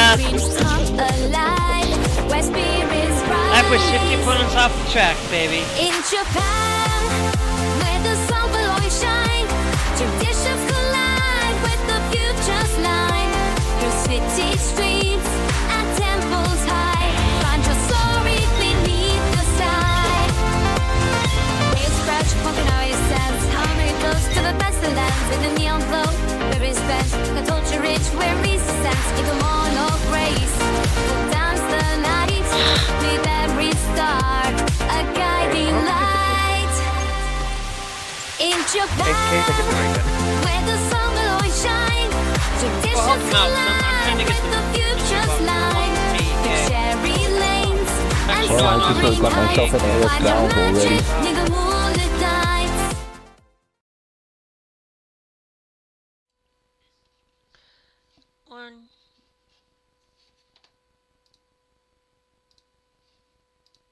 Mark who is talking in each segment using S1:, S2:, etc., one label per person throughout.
S1: I pushed 50 opponents off the track, baby.
S2: In Japan, where the sun will always shine, traditions collide with the future's line. Through city streets and temples high, find your story beneath the sky. Wave scratch, pumping our sense, harmony flows to the best of lands. In the neon glow, where is bent, the culture rich, where we sense, even more no grace. We'll dance the night with every star, a guiding light. In Japan, where the sun will always shine, traditions collide with the future's line. The cherry lanes and
S3: Well, I just
S2: soaring
S3: got myself an
S2: heights,
S3: AS
S2: find your
S3: valve already.
S2: magic near the moonlit nights.
S1: One.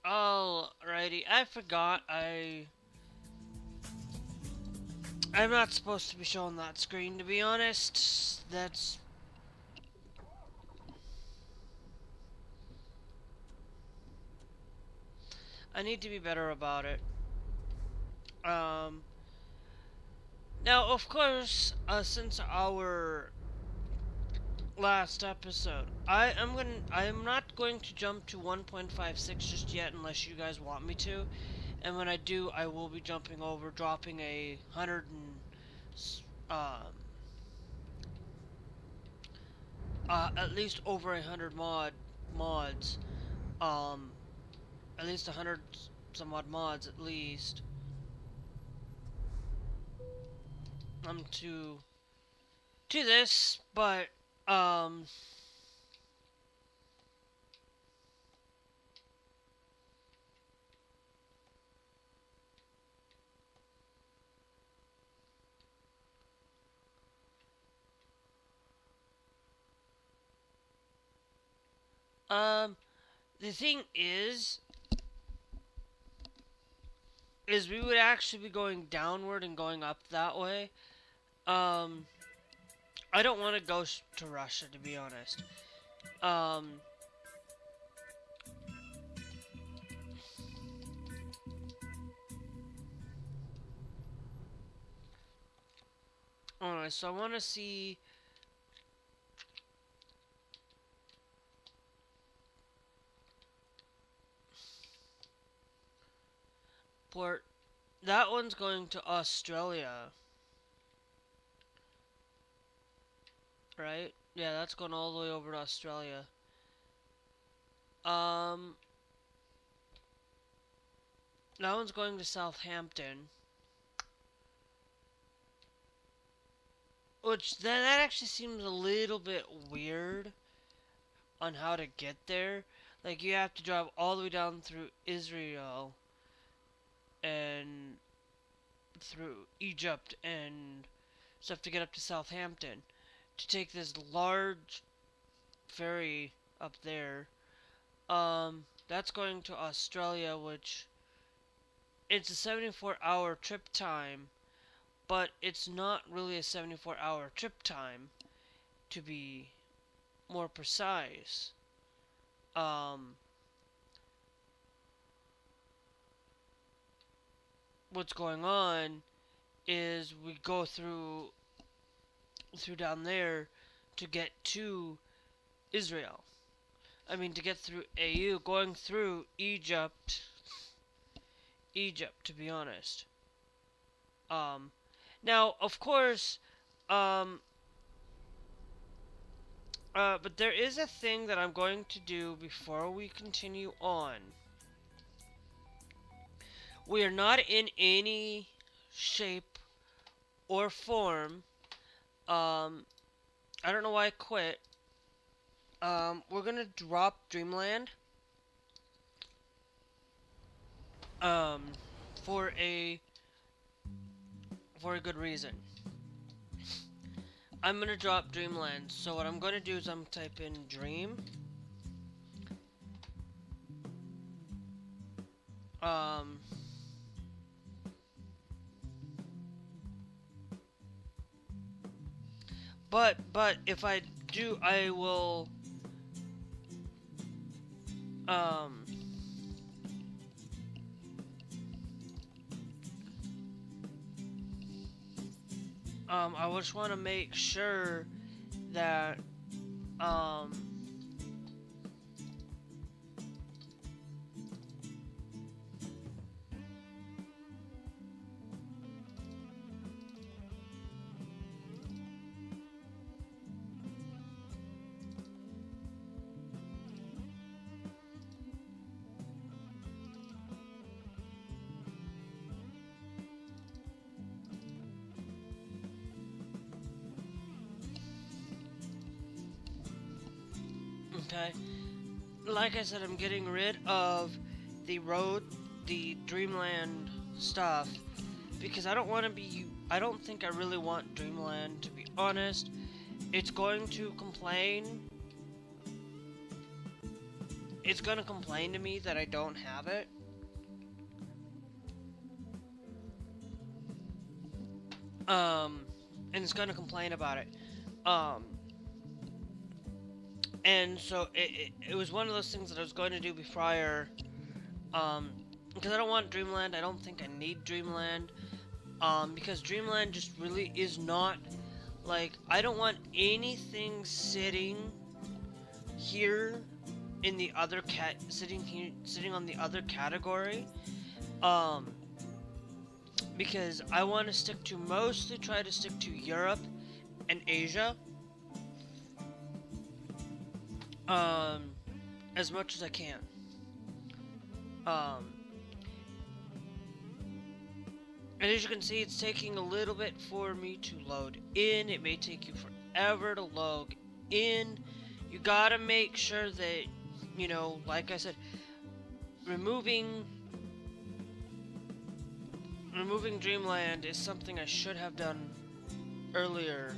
S1: Alrighty, I forgot I'm not supposed to be showing that screen, to be honest. That's... I need to be better about it. Now, of course, since our last episode, I am not going to jump to 1.56 just yet unless you guys want me to. And when I do, I will be jumping over, dropping a 100 and at least over 100 mods. At least 100 some odd mods at least. To this, but the thing is we would actually be going downward and going up that way. I don't want to go to Russia, to be honest. Alright, so I want to see... Port. That one's going to Australia. Right? Yeah, that's going all the way over to Australia. That one's going to Southampton. Which, that actually seems a little bit weird on how to get there. Like, you have to drive all the way down through Israel and through Egypt and stuff to get up to Southampton to take this large ferry up there. That's going to Australia, which it's a 74-hour trip time, but it's not really a 74-hour trip time, to be more precise. What's going on is we go through down there to get to Israel. I mean, to get through AU, going through Egypt, to be honest. Now, of course, but there is a thing that I'm going to do before we continue on. We are not in any shape or form. I don't know why I quit. We're gonna drop Dreamland. For a good reason. I'm gonna drop Dreamland. So what I'm gonna do is I'm type in Dream. But if I do, I will Um, I just want to make sure that, um, okay. Like I said, I'm getting rid of the Dreamland stuff because I don't want to be. I don't think I really want Dreamland, to be honest. It's going to complain. It's going to complain to me that I don't have it. And it's going to complain about it. And so it was one of those things that I was going to do prior, because I don't want Dreamland. I don't think I need Dreamland, because Dreamland just really is not, like, I don't want anything sitting here in the other sitting on the other category, because I want to mostly try to stick to Europe and Asia. As much as I can. And as you can see, it's taking a little bit for me to load in. It may take you forever to load in. You gotta make sure that, you know, like I said, removing Dreamland is something I should have done earlier.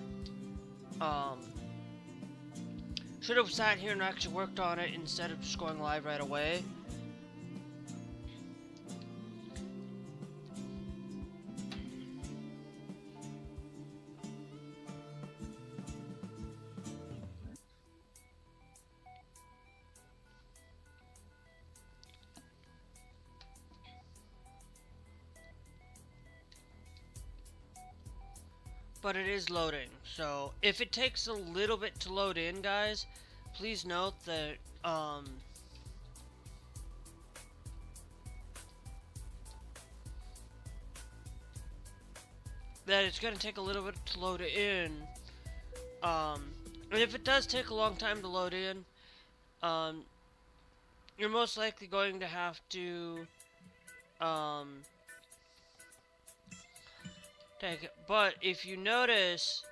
S1: Should have sat here and actually worked on it instead of just going live right away. But it is loading, so if it takes a little bit to load in, guys, please note that that it's going to take a little bit to load it in. And if it does take a long time to load in, you're most likely going to have to take it. But if you notice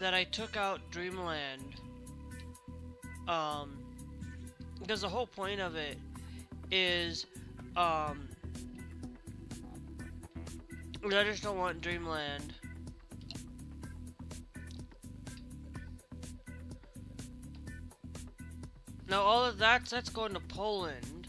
S1: that I took out Dreamland, because the whole point of it is, I just don't want Dreamland. Now all of that's going to Poland.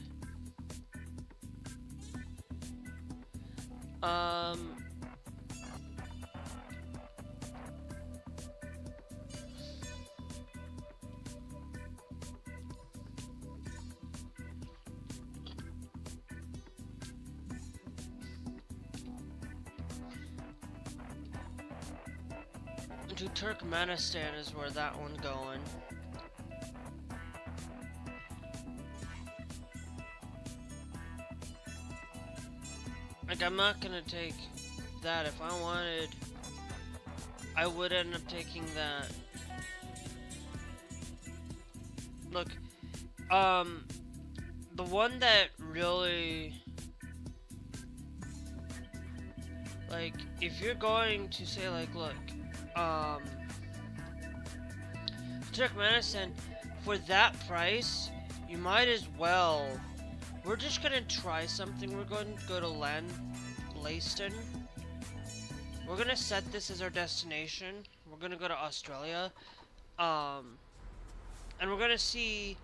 S1: To Turkmenistan is where that one's going. Like, I'm not gonna take that. If I wanted, I would end up taking that. Look, the one that really, like, if you're going to say, like, look, Turkmenistan, for that price, you might as well. We're just gonna try something. We're going to go to Leiston. We're gonna set this as our destination. We're gonna go to Australia, and we're gonna see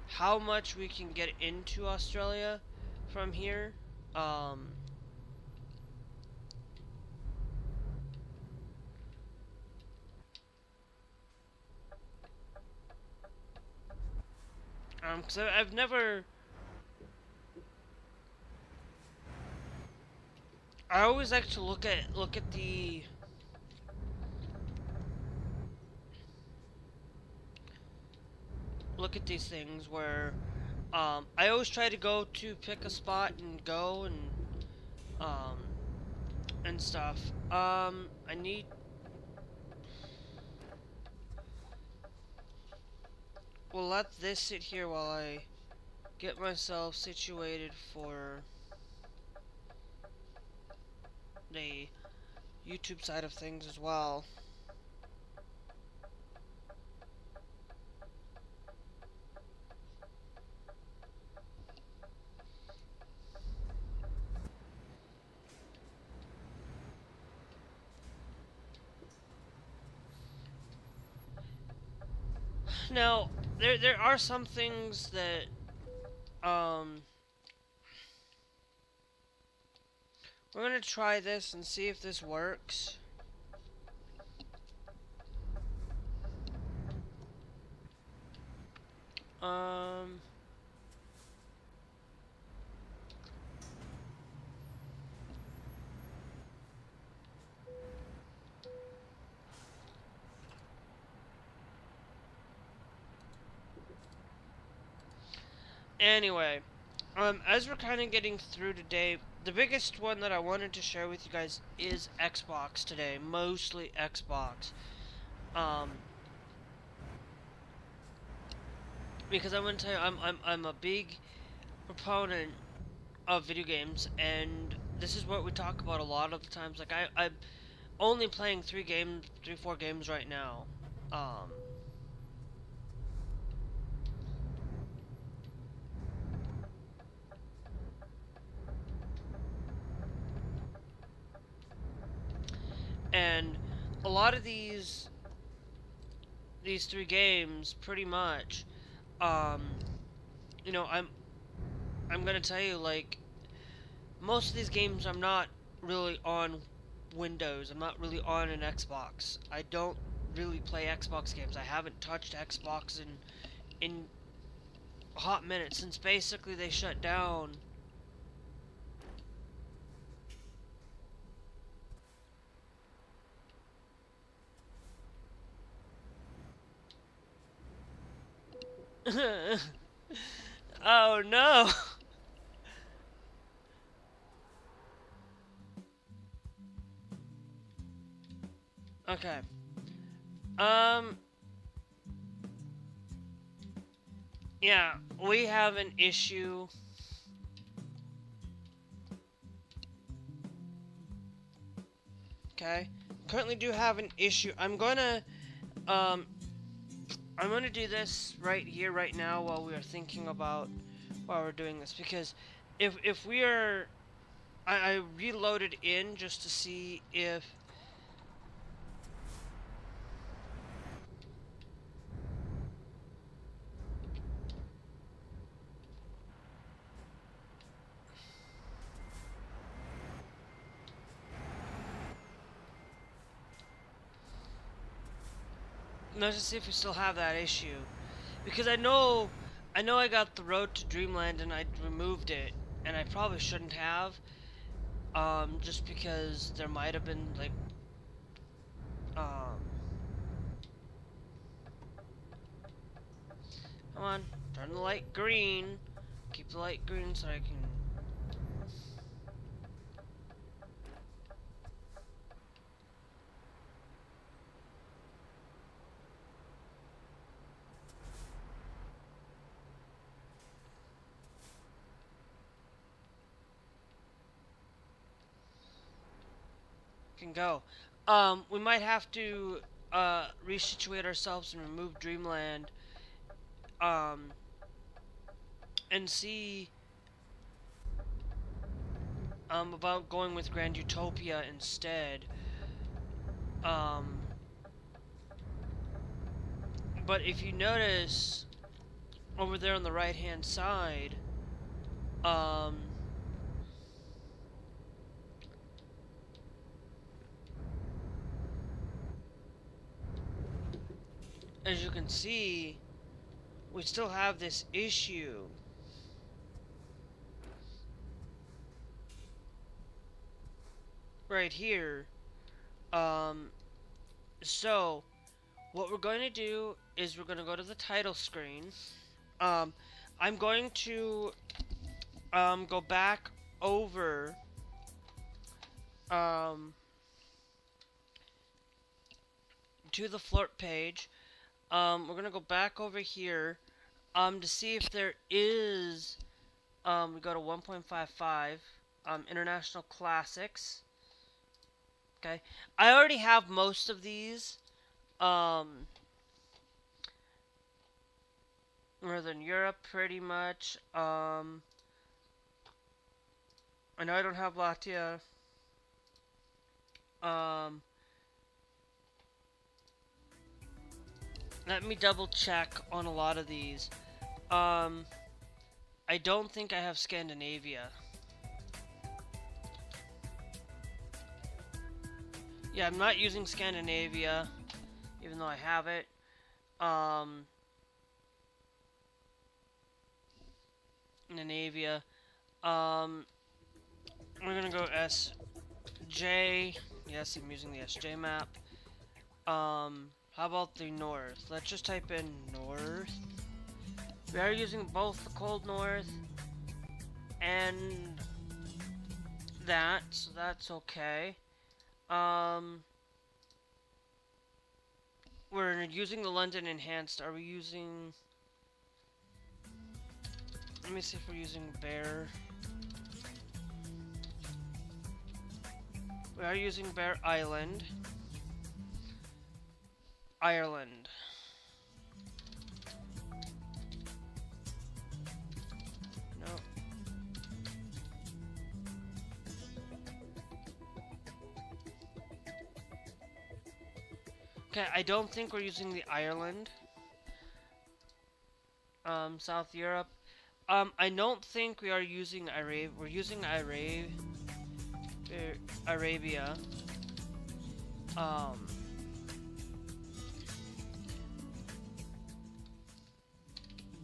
S1: how much we can get into Australia from here. Because I've never I always like to look at the look at these things where I always try to go to pick a spot and go um and stuff. I need we'll let this sit here while I get myself situated for the YouTube side of things as well. Now, there are some things that we're gonna try this and see if this works. Um Anyway, as we're kind of getting through today, the biggest one that I wanted to share with you guys is Xbox today, mostly Xbox. Um, because I'm gonna tell you, I'm a big proponent of video games, and this is what we talk about a lot of the times. Like I'm only playing 4 games right now. Um, and a lot of these 3 games, pretty much, um, you know, I'm gonna tell you, like, most of these games I'm not really on Windows. I'm not really on an Xbox. I don't really play Xbox games. I haven't touched Xbox in a hot minute since basically they shut down. Oh no. Okay. Um yeah, we have an issue. Okay. Currently do have an issue. Um I'm gonna do this right here, right now, while we are thinking about while we're doing this, because if we are, I reloaded in just to see if let's just see if we still have that issue, because I know I got the Road to Dreamland and I removed it, and I probably shouldn't have, just because there might have been like um come on, turn the light green, keep the light green so I can go. We might have to resituate ourselves and remove Dreamland, um, and see about going with Grand Utopia instead. Um, but if you notice over there on the right hand side, um, as you can see, we still have this issue. right here. Um, so what we're going to do is we're going to go to the title screen. Um, I'm going to go back over um, to the float page. We're going to go back over here to see if there is. We go to 1.55 International Classics. Okay, I already have most of these. Northern Europe, pretty much. I know I don't have Latvia. Um, Let me double check on a lot of these. I don't think I have Scandinavia. Yeah, I'm not using Scandinavia, even though I have it. Scandinavia. We're gonna go SJ. Yes, I'm using the SJ map. How about the north? Let's just type in north. We are using both the cold north and that, so that's okay. We're using the London Enhanced. Are we using... Let me see if we're using Bear. We are using Bear Island. Ireland. No. Okay, I don't think we're using the Ireland. South Europe. I don't think we are using Arabia. We're using Arabia.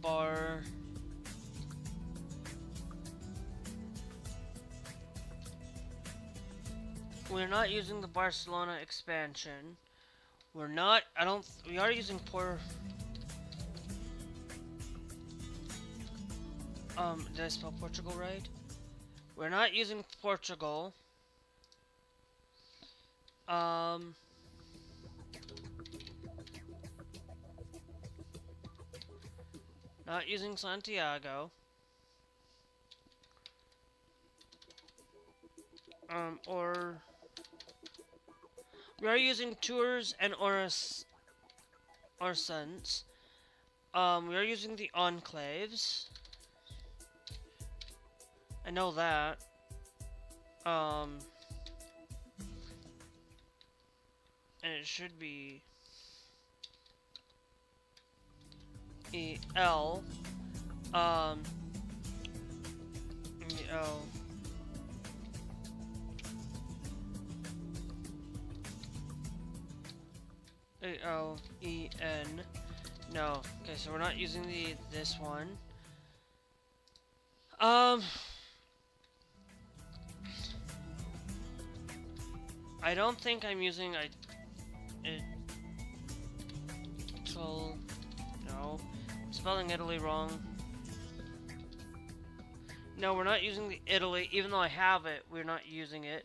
S1: Bar. We're not using the Barcelona expansion. We're not. We are using did I spell Portugal right? We're not using Portugal. Not using Santiago. Or we are using Tours and Orsons. We are using the Enclaves. I know that. And it should be EL. EL. ALEN. No. Okay, so we're not using this one. I don't think I'm using no. Spelling Italy wrong. No, we're not using the Italy, even though I have it, we're not using it.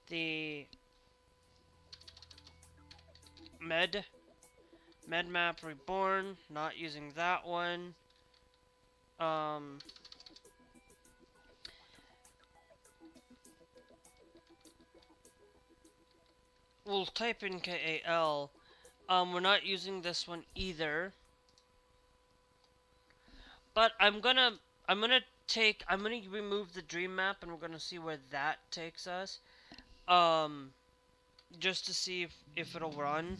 S1: The Med Map Reborn, not using that one. We'll type in KAL. We're not using this one either. But I'm gonna remove the dream map and we're gonna see where that takes us. Just to see if it'll run.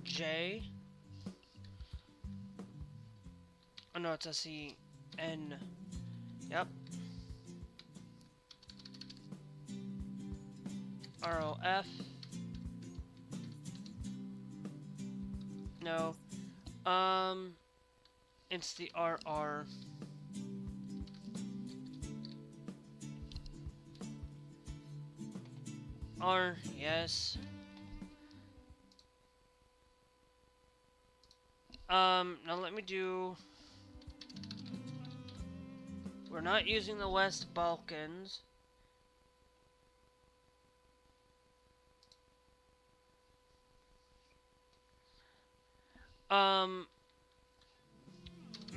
S1: J. Oh no, it's SEN. Yep. ROF. No. It's the RR. R, yes. Now let me do... We're not using the West Balkans.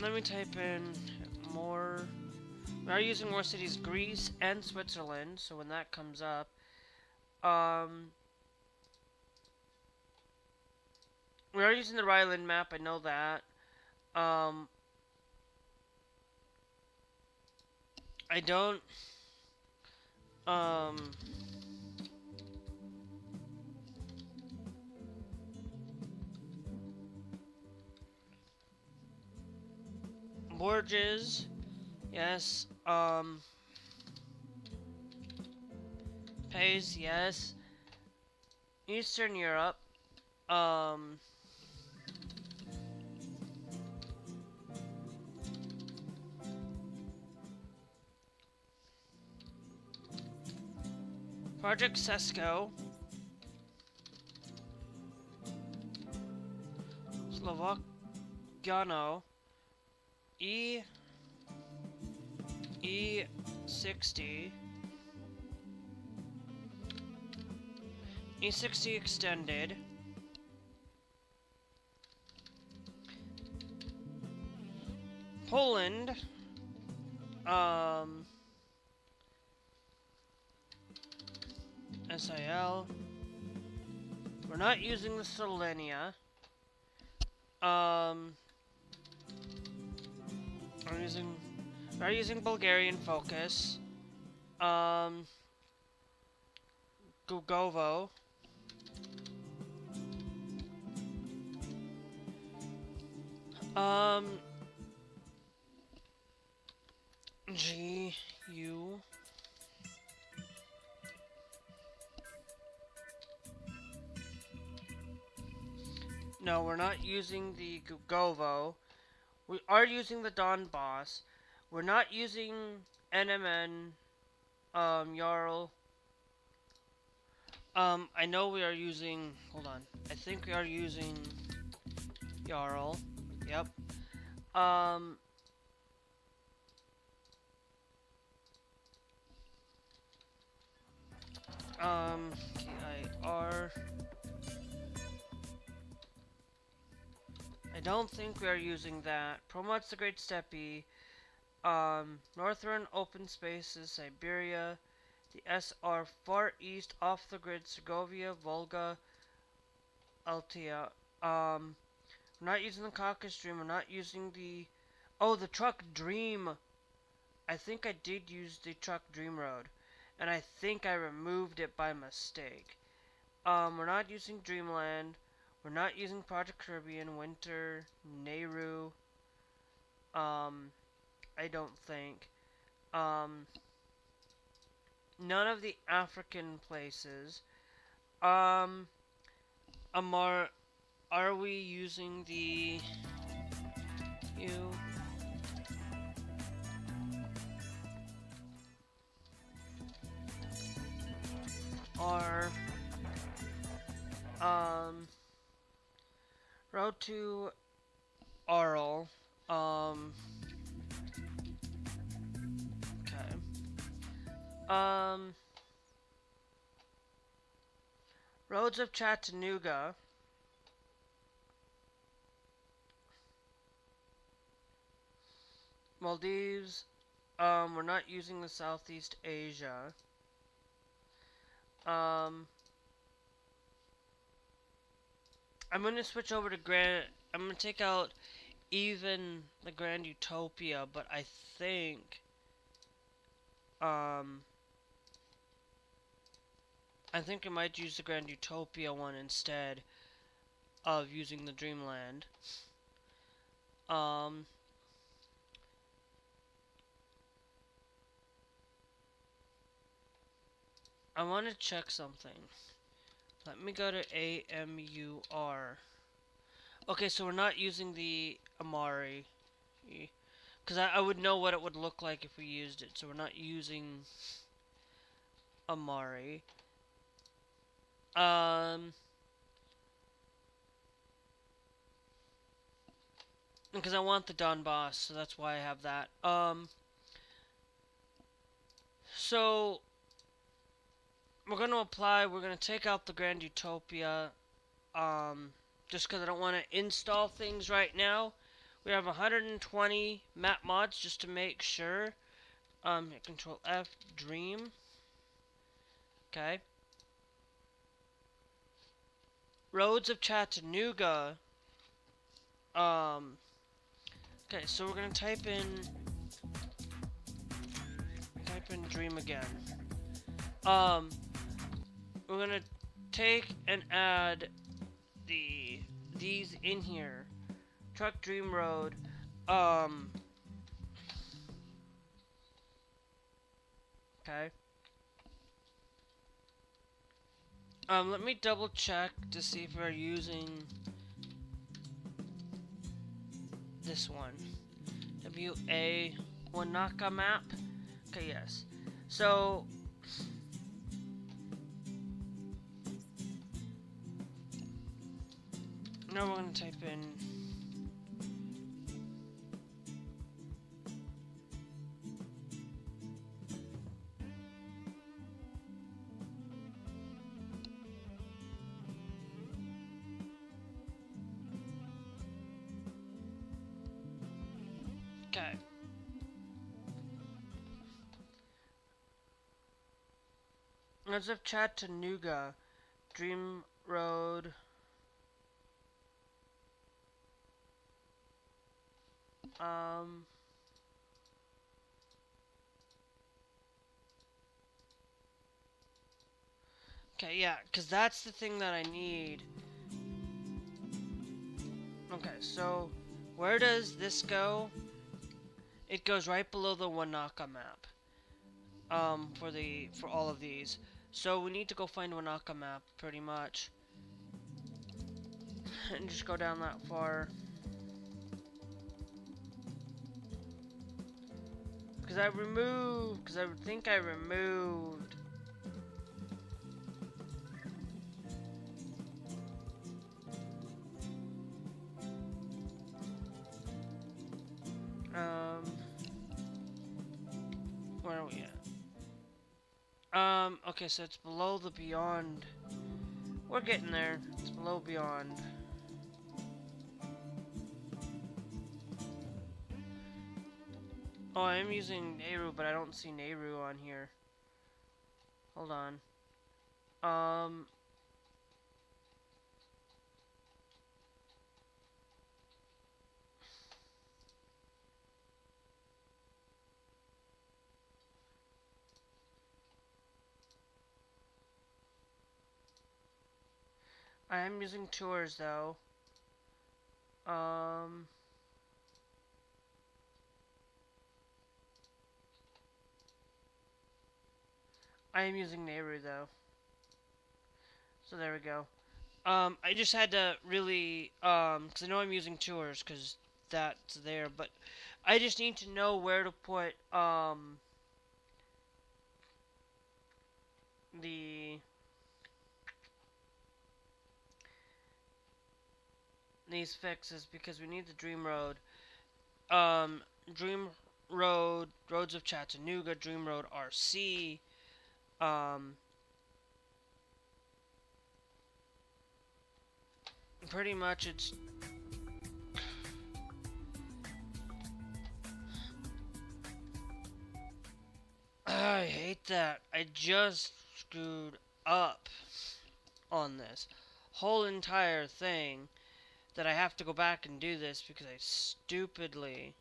S1: Let me type in more... We are using more cities, Greece and Switzerland, so when that comes up, we are using the Ryland map, I know that. I don't, Borges, yes, Pays, yes, Eastern Europe, Project Sesko, Slovakiano, E60, E60 extended, Poland, SIL, we're not using the Slovenia, we're using Bulgarian Focus, Gugovo, GU, no, we're not using the Gugovo. We are using the Donbass. We're not using NMN, Jarl. I know we are using, hold on, I think we are using Jarl. Yep. KIR. I don't think we are using that. Promot's the Great Steppe. Northern Open Spaces, Siberia. The SR Far East, Off the Grid, Segovia, Volga, Altia. We're not using the Caucasus Dream. We're not using the... Oh, the Truck Dream. I think I did use the Truck Dream Road. And I think I removed it by mistake. We're not using Dreamland. We're not using Project Caribbean, Winter, Nehru. I don't think. None of the African places. Amar, are we using the U? Or road to Arl. Okay. Roads of Chattanooga. Maldives. We're not using the Southeast Asia. I'm gonna switch over to I'm gonna take out even the Grand Utopia, but I think I might use the Grand Utopia one instead of using the Dreamland. I want to check something. Let me go to AMUR. Okay, so we're not using the Amari. Because I would know what it would look like if we used it. So we're not using Amari. Because I want the Donbass, so that's why I have that. So we're going to apply. We're going to take out the Grand Utopia. Just because I don't want to install things right now. We have 120 map mods just to make sure. Hit Control F, Dream. Okay. Roads of Chattanooga. Okay, so we're gonna type in Dream again. We're gonna take and add these in here. Truck Dream Road. Okay. Let me double check to see if we're using this one. WA WARHAWK map. Okay, yes. So now we're gonna type in okay. Roads of Chattanooga, Dream Road. Okay, yeah, because that's the thing that I need. Okay, so where does this go? It goes right below the WARHAWK map. For all of these. So we need to go find WARHAWK map, pretty much. And just go down that far. Because I think I removed. Where are we at? Okay, so it's below the Beyond. We're getting there. It's below Beyond. Oh, I am using Nehru, but I don't see Nehru on here. Hold on. I am using tours though. I am using Nehru though. So there we go. I just had to really, because I know I'm using tours, because that's there, but I just need to know where to put, these fixes, because we need the Dream Road. Dream Road, Roads of Chattanooga, Dream Road RC, pretty much it's I hate that. I just screwed up on this whole entire thing, that I have to go back and do this because I stupidly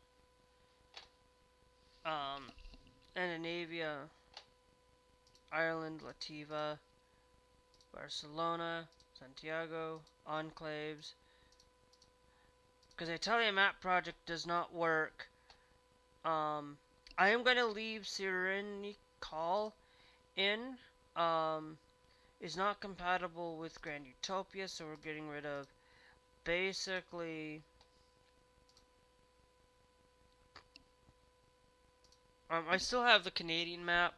S1: Scandinavia, Ireland, Lativa, Barcelona, Santiago, Enclaves. Because Italian map project does not work. I am going to leave Cyrenaical in. Is not compatible with Grand Utopia, so we're getting rid of basically. I still have the Canadian map.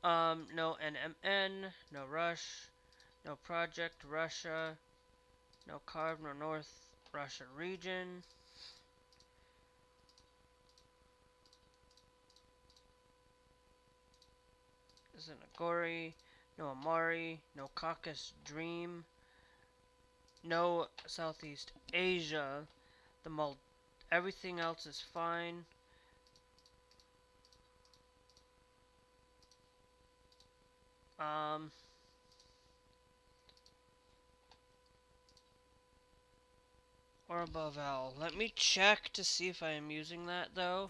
S1: No NMN, no Rush, no Project Russia, no Carb, no North Russia region. Isn't Agori, no Amari, no Caucasus Dream, no Southeast Asia. Everything else is fine. Um, or above L. Let me check to see if I am using that though.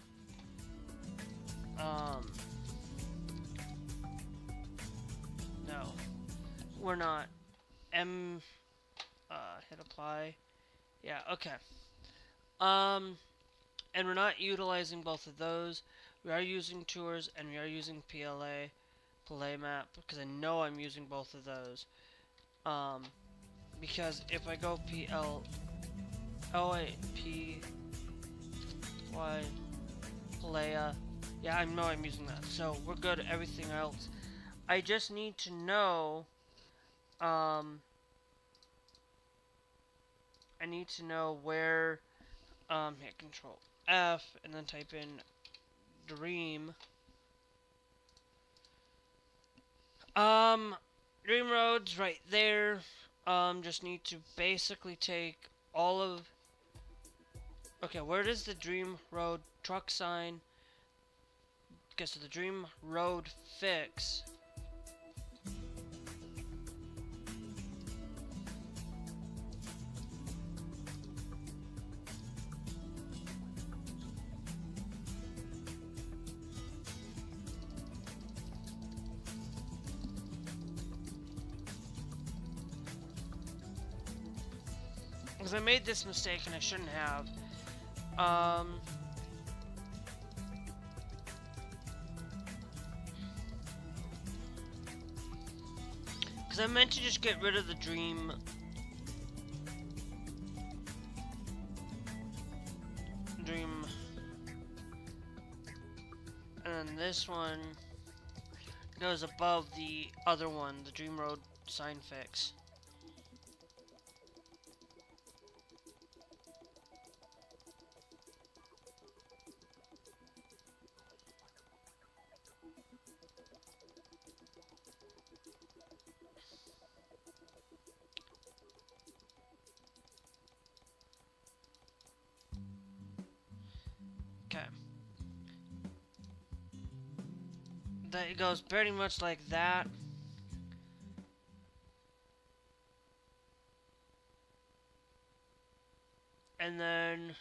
S1: No, we're not. Hit apply. Yeah, okay. And we're not utilizing both of those. We are using tours and we are using play map, because I know I'm using both of those. Because if I go Playa, yeah, I know I'm using that. So we're good at everything else. I just need to know, I need to know where, hit Control F and then type in Dream. Dream Road's right there. Just need to basically take all of. Okay, where does the Dream Road truck sign? Okay, so the Dream Road fix. Because I made this mistake and I shouldn't have. Because I meant to just get rid of the Dream. And then this one goes above the other one, the Dream Road sign fix. Okay. That goes pretty much like that. And then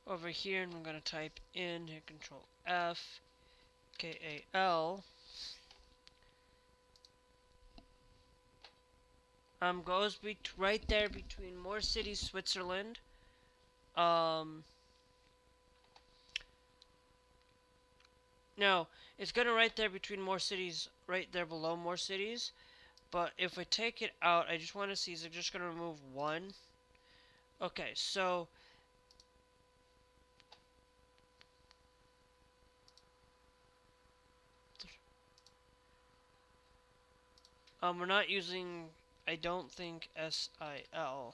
S1: over here, and I'm going to type in, hit Control F, KAL. Goes right there between More Cities, Switzerland. No, it's gonna right there between More Cities, right there below More Cities. But if I take it out, I just want to see, is it just gonna remove one? Okay, so we're not using, I don't think, SIL.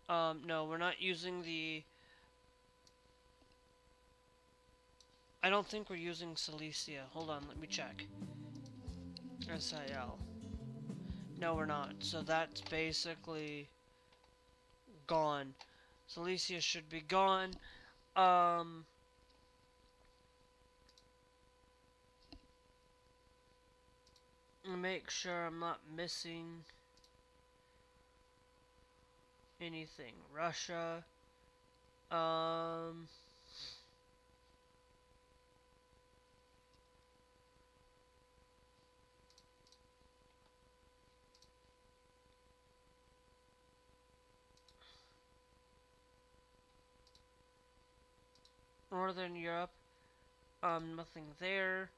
S1: No, we're not using the, I don't think we're using Silesia. Hold on, let me check. SIL. No, we're not. So that's basically gone. Silesia should be gone. Make sure I'm not missing anything. Russia. Northern Europe. Nothing there.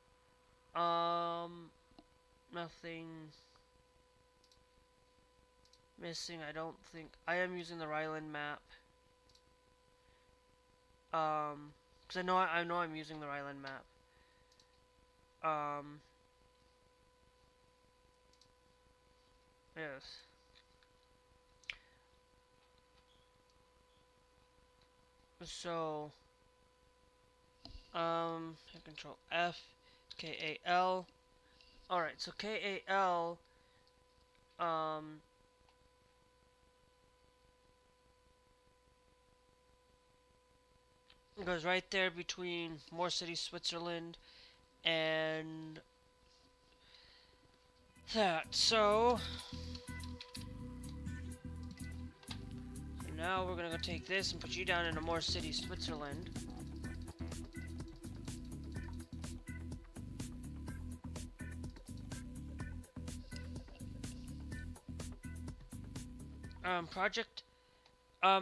S1: Nothing missing, I don't think. I am using the Ryland map. Because I know I'm using the Ryland map. Yes. So, hit Control F, KAL. Alright, so KAL, goes right there between More City, Switzerland, and that. So now we're gonna go take this and put you down in More City, Switzerland.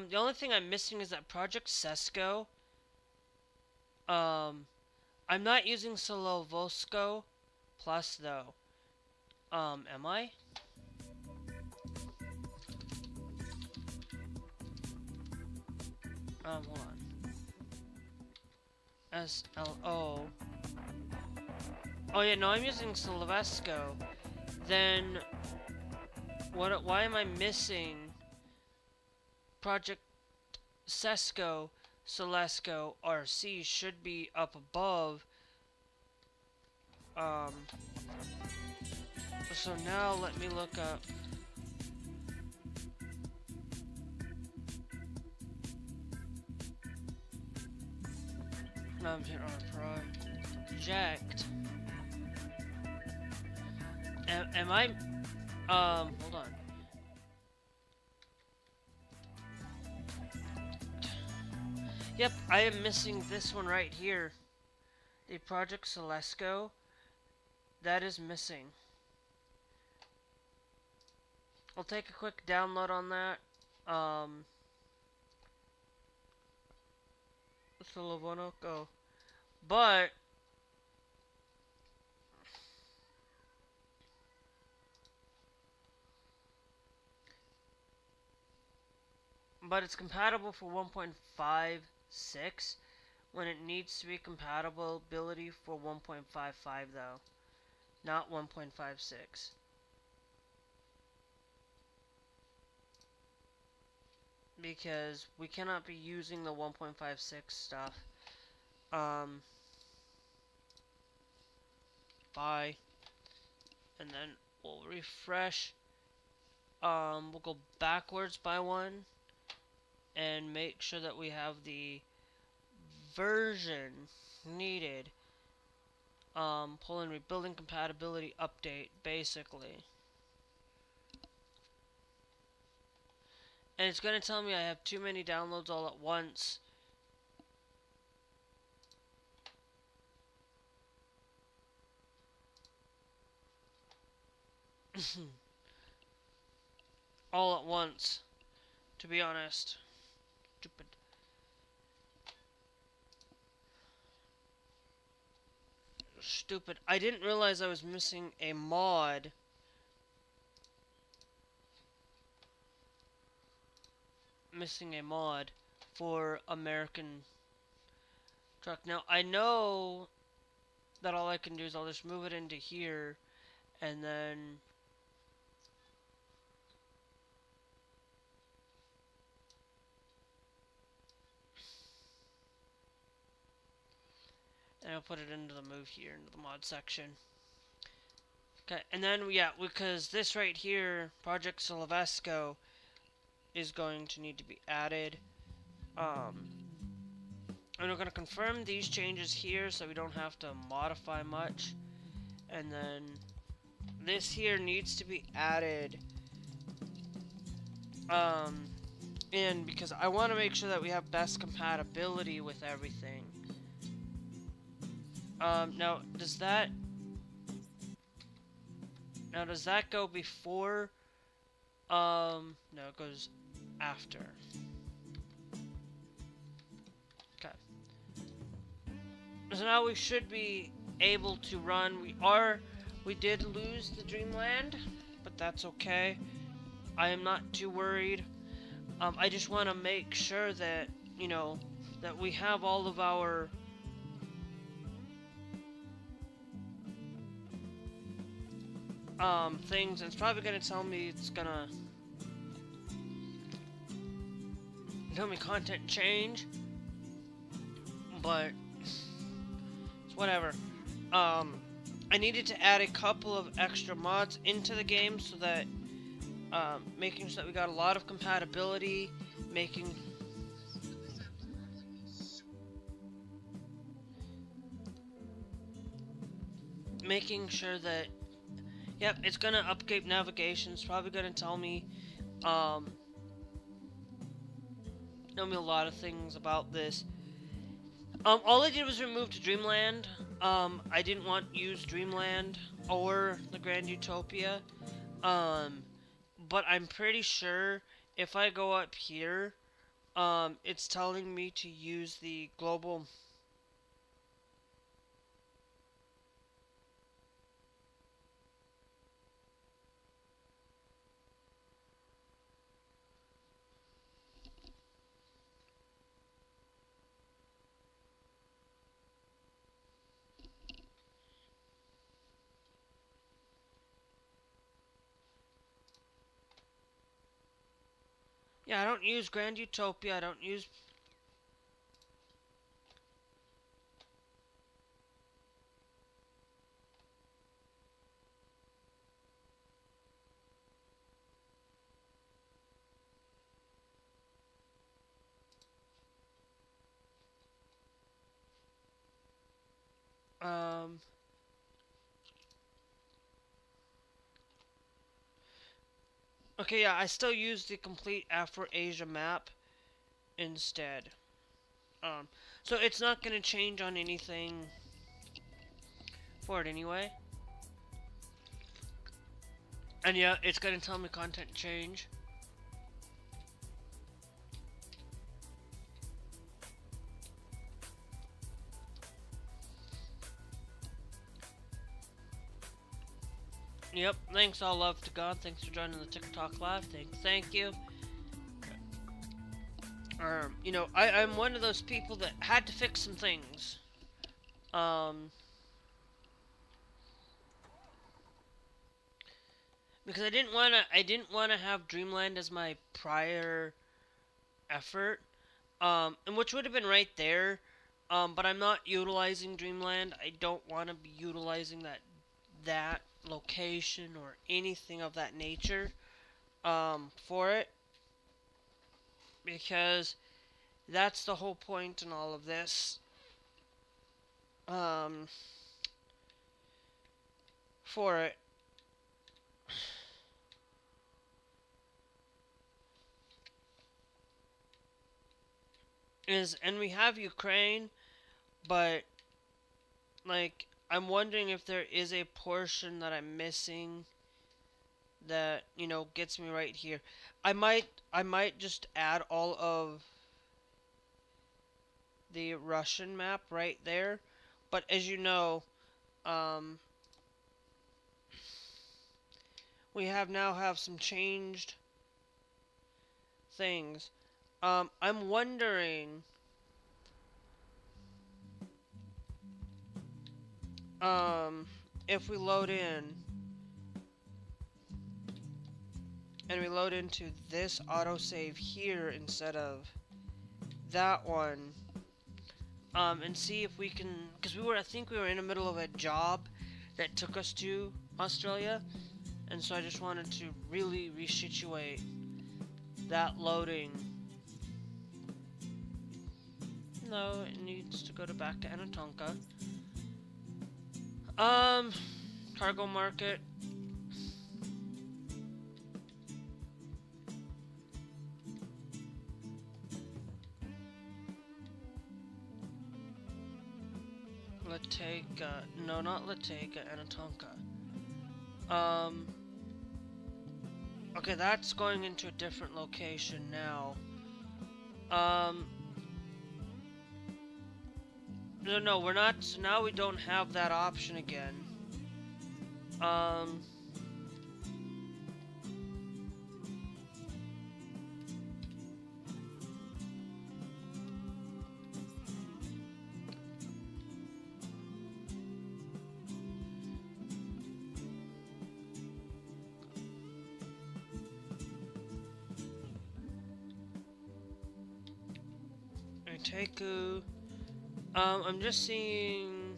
S1: The only thing I'm missing is that Project Sesko. I'm not using Slovosko Plus though. Am I? Hold on. SLO. Oh yeah, no, I'm using Slovesko. Then, why am I missing Project Sesko, Celesco, RC should be up above. So now let me look up. I'm here on project. Am I? Hold on. Yep, I am missing this one right here. The Project Celesco. That is missing. I'll take a quick download on that. Go. But it's compatible for 1.56 when it needs to be compatibility for 1.55 though, not 1.56. Because we cannot be using the 1.56 stuff. Bye. And then we'll refresh. We'll go backwards by one and make sure that we have the version needed. Pull in rebuilding compatibility update, basically. And it's going to tell me I have too many downloads all at once. All at once, to be honest. Stupid. Stupid. I didn't realize I was missing a mod. For American truck. Now, I know that all I can do is I'll just move it into here and then I'll put it into the move here, into the mod section. Okay, and then, yeah, because this right here, Project Silvesco, is going to need to be added. And we're going to confirm these changes here so we don't have to modify much. And then this here needs to be added in because I want to make sure that we have best compatibility with everything. Now does that go before? No, it goes after. Okay. So now we should be able to run. We did lose the Dreamland, but that's okay. I am not too worried. I just want to make sure that, you know, that we have all of our things, and it's probably gonna tell me it's gonna tell me content change, but it's whatever. I needed to add a couple of extra mods into the game so that making sure that we got a lot of compatibility, making sure that, yep, it's gonna update navigation. It's probably gonna tell me a lot of things about this. All I did was remove to Dreamland. I didn't want to use Dreamland or the Grand Utopia. But I'm pretty sure if I go up here, it's telling me to use the global. Yeah, I don't use Grand Utopia. I don't use. Okay, yeah, I still use the complete Afro-Asia map instead. So it's not gonna change on anything for it anyway. And yeah, it's gonna tell me content change. Yep, thanks, all love to God. Thanks for joining the TikTok live. Thank you. You know, I'm one of those people that had to fix some things. Because I didn't wanna have Dreamland as my prior effort. And which would have been right there. But I'm not utilizing Dreamland. I don't want to be utilizing that location or anything of that nature for it, because that's the whole point in all of this. For it. And we have Ukraine, but like I'm wondering if there is a portion that I'm missing that, you know, gets me right here. I might just add all of the Russian map right there, but as you know, we now have some changed things. I'm wondering if we load in and we load into this autosave here instead of that one, and see if we can, because I think we were in the middle of a job that took us to Australia, and so I just wanted to really resituate that loading. No, it needs to go back to Anatonka. Cargo market. No, not Latega, Anatonka. Okay, that's going into a different location now. No, we're not. So now we don't have that option again. Um. Taku. I'm just seeing.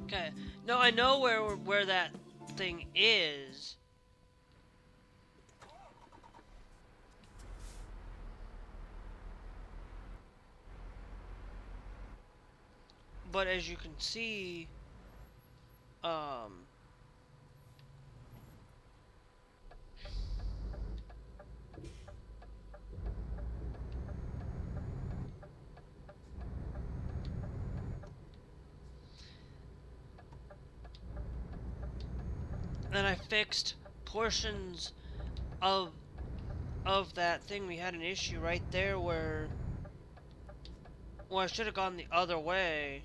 S1: Okay. No, I know where that thing is. But as you can see, um, then I fixed portions of that thing. We had an issue right there where, well, I should have gone the other way.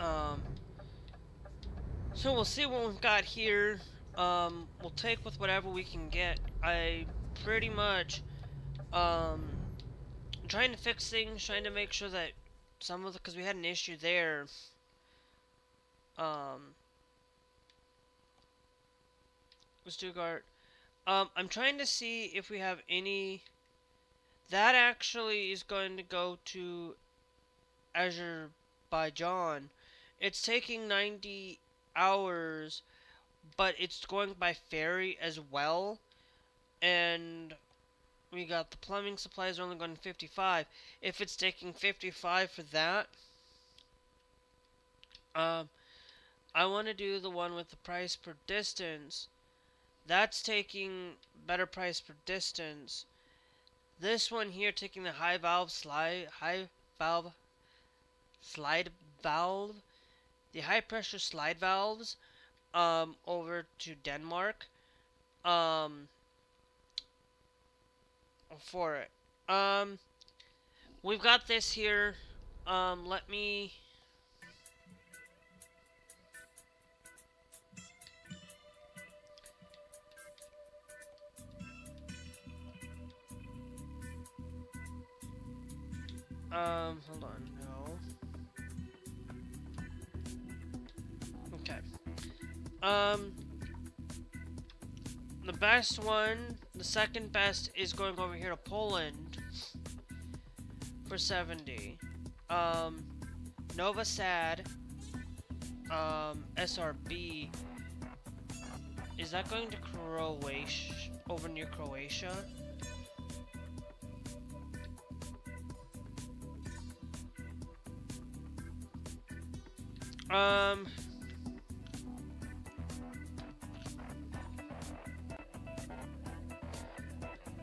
S1: Um, so we'll see what we've got here. We'll take with whatever we can get. I pretty much, trying to fix things, trying to make sure that some of the, because we had an issue there. Stuttgart. I'm trying to see if we have any. That actually is going to go to Azerbaijan. It's taking 90 hours, but it's going by ferry as well. And we got the plumbing supplies are only going 55. If it's taking 55 for that, I want to do the one with the price per distance. That's taking better price per distance. This one here taking the high valve, the high pressure slide valves, over to Denmark, for it. We've got this here. Let me. Hold on, no. Okay. The best one, the second best is going over here to Poland for 70. Nova Sad, SRB. Is that going to Croatia, over near Croatia?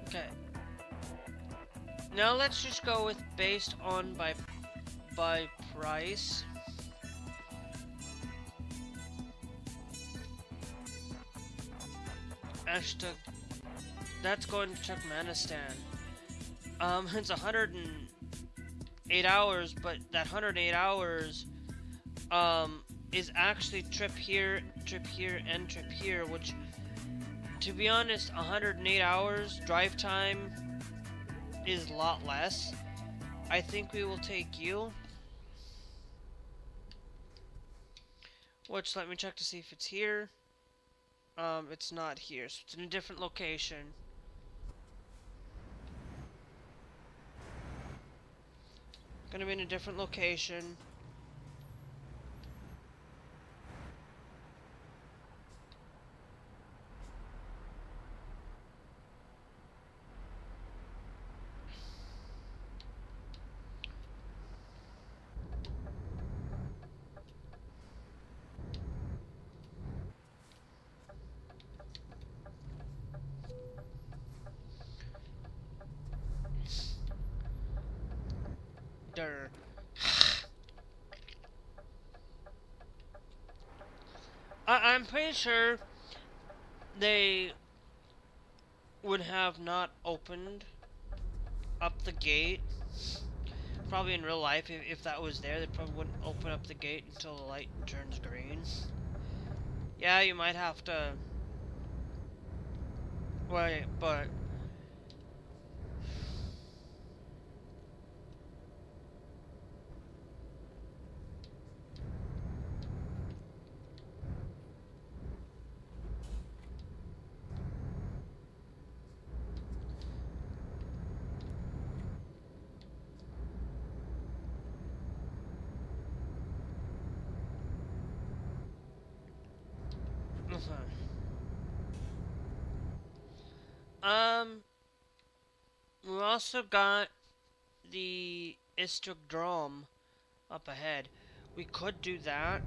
S1: Okay. Now let's just go with based on by price. That's going to Turkmenistan. It's 108 hours, but that 108 hours, is actually trip here, and trip here, which, to be honest, 108 hours drive time is a lot less. I think we will take you. Which, let me check to see if it's here. It's not here, so it's in a different location. Gonna be in a different location. Durr. I'm pretty sure they would have not opened up the gate. Probably in real life, if that was there, they probably wouldn't open up the gate until the light turns green. Yeah, you might have to wait, but um, we also got the ets2 up ahead. We could do that.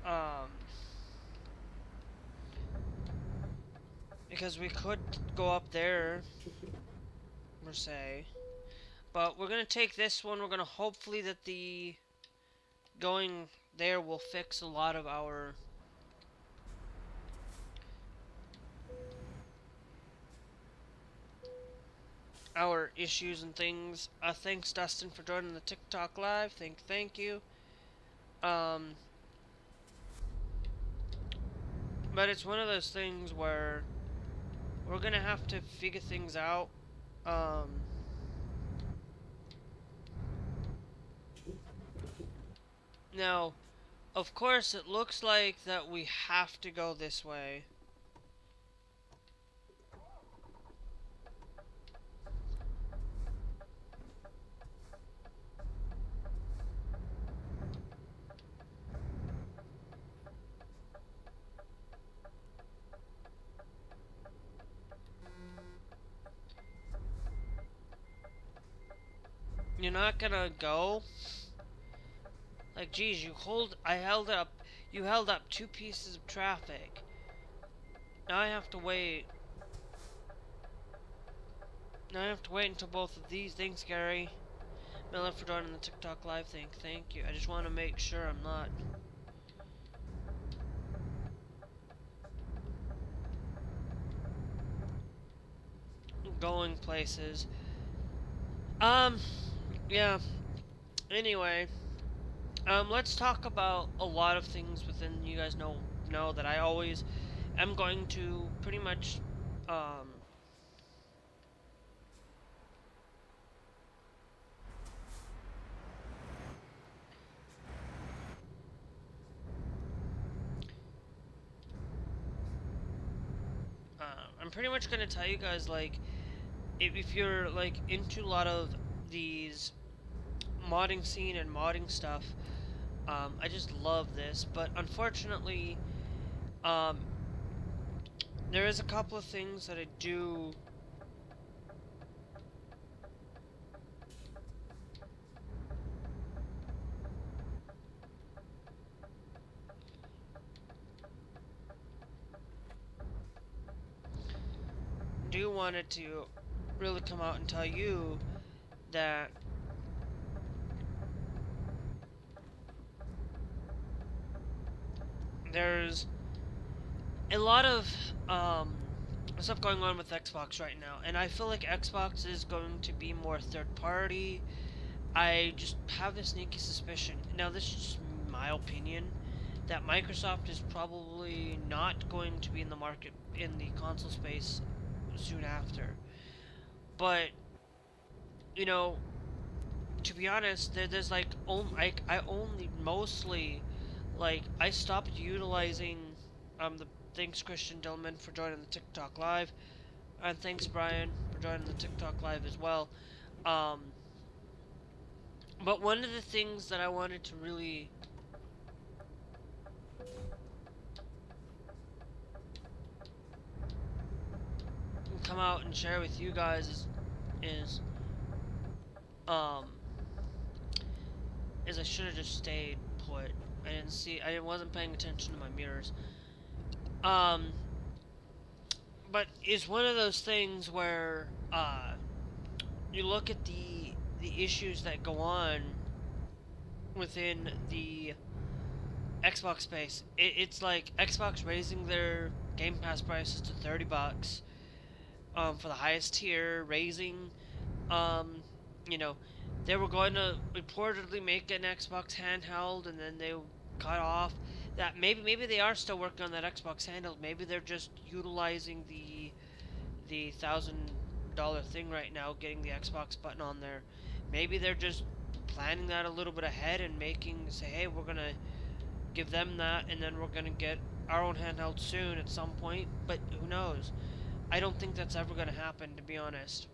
S1: Um, because we could go up there, per se. But we're gonna take this one. We're gonna hopefully that the going there will fix a lot of our issues and things. Thanks Dustin for joining the TikTok live. Thank you. But it's one of those things where we're gonna have to figure things out. Now, of course, it looks like that we have to go this way. You're not gonna go? Like, geez, you held up 2 pieces of traffic. Now I have to wait. Now I have to wait until both of these. Thanks, Gary Miller, for joining the TikTok live. Thank you. I just want to make sure I'm not going places. Yeah. Anyway, let's talk about a lot of things within. You guys know that I always am going to pretty much I'm pretty much gonna tell you guys, like, if you're like into a lot of these modding scene and modding stuff, I just love this. But unfortunately, there is a couple of things that I do wanted to really come out and tell you that there's a lot of stuff going on with Xbox right now, and I feel like Xbox is going to be more third party. I just have a sneaky suspicion. Now, this is just my opinion, that Microsoft is probably not going to be in the market in the console space soon after. But, you know, to be honest, there's like, I only mostly, like, I stopped utilizing, thanks Christian Dillman for joining the TikTok live. And thanks, Brian, for joining the TikTok live as well. Um, but one of the things that I wanted to really come out and share with you guys is um is I should have just stayed put. I wasn't paying attention to my mirrors. Um, but it's one of those things where you look at the issues that go on within the Xbox space. It's like Xbox raising their Game Pass prices to $30 for the highest tier, raising um, you know, they were going to reportedly make an Xbox handheld, and then they cut off. That maybe they are still working on that Xbox handheld. Maybe they're just utilizing the $1,000 thing right now, getting the Xbox button on there. Maybe they're just planning that a little bit ahead and say, hey, we're gonna give them that, and then we're gonna get our own handheld soon at some point. But who knows? I don't think that's ever gonna happen, to be honest.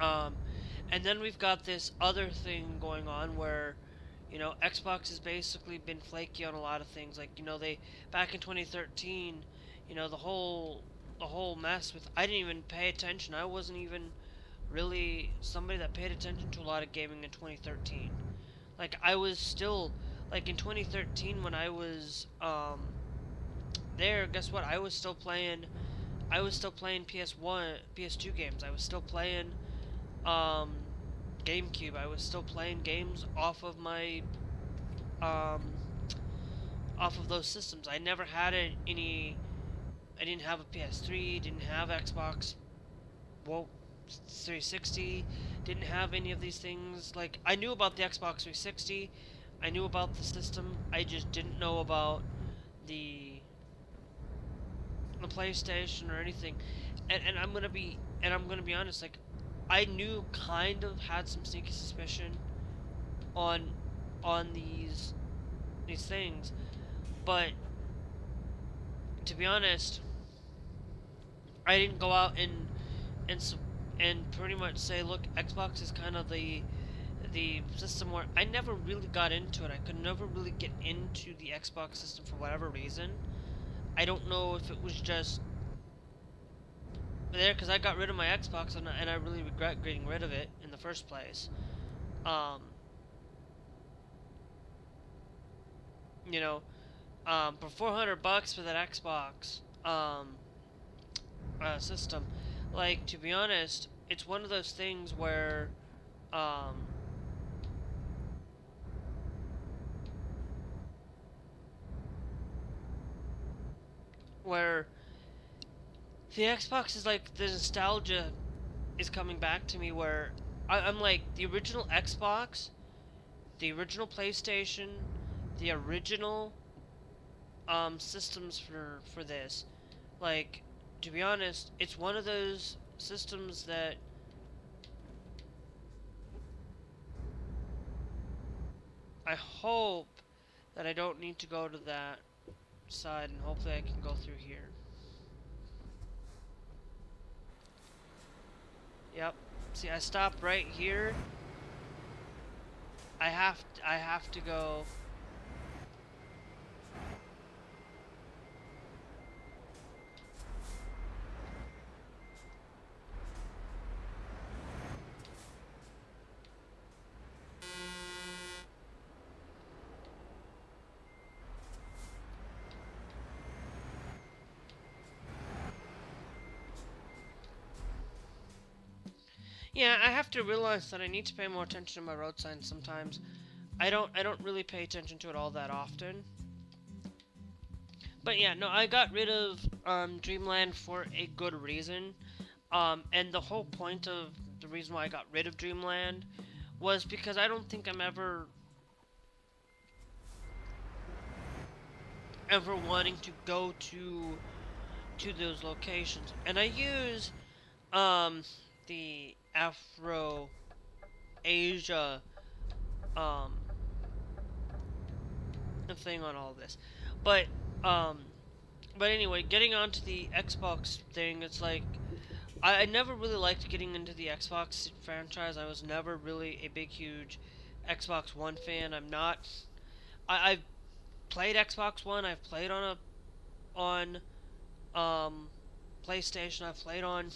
S1: Um, and then we've got this other thing going on where, Xbox has basically been flaky on a lot of things. Like, they back in 2013, the whole mess with I didn't even pay attention. I wasn't even really somebody that paid attention to a lot of gaming in 2013. Like I was still like in 2013 when I was there, guess what? I was still playing PS1, PS2 games. I was still playing um, GameCube. I was still playing games um, off of those systems. I never had any. I didn't have a PS3. Didn't have Xbox. Well, 360. Didn't have any of these things. Like I knew about the Xbox 360. I knew about the system. I just didn't know about the the PlayStation or anything. And I'm gonna be honest. Like I knew, kind of had some sneaky suspicion on these things, but to be honest, I didn't go out and and pretty much say, look, Xbox is kind of the system where I never really got into it. I could never really get into the Xbox system for whatever reason. I don't know if it was just there because I got rid of my Xbox and I really regret getting rid of it in the first place. Um, you know, for $400 for that Xbox system, like to be honest, it's one of those things um, where the Xbox is like the nostalgia is coming back to me where I'm like the original Xbox, the original PlayStation, the original systems for this. Like to be honest, it's one of those systems that I hope that I don't need to go to that side and hopefully I can go through here. Yep. See, I stopped right here. I have to go. Yeah, I have to realize that I need to pay more attention to my road signs sometimes. I don't really pay attention to it all that often. But yeah, no, I got rid of Dreamland for a good reason. And the whole point of the reason why I got rid of Dreamland was because I don't think I'm ever wanting to go to those locations. And I use the Afro Asia um thing on all this. But But anyway, getting onto the Xbox thing, it's like I never really liked getting into the Xbox franchise. I was never really a big, huge Xbox One fan. I'm not. I've played Xbox One. I've played on um, PlayStation. I've played on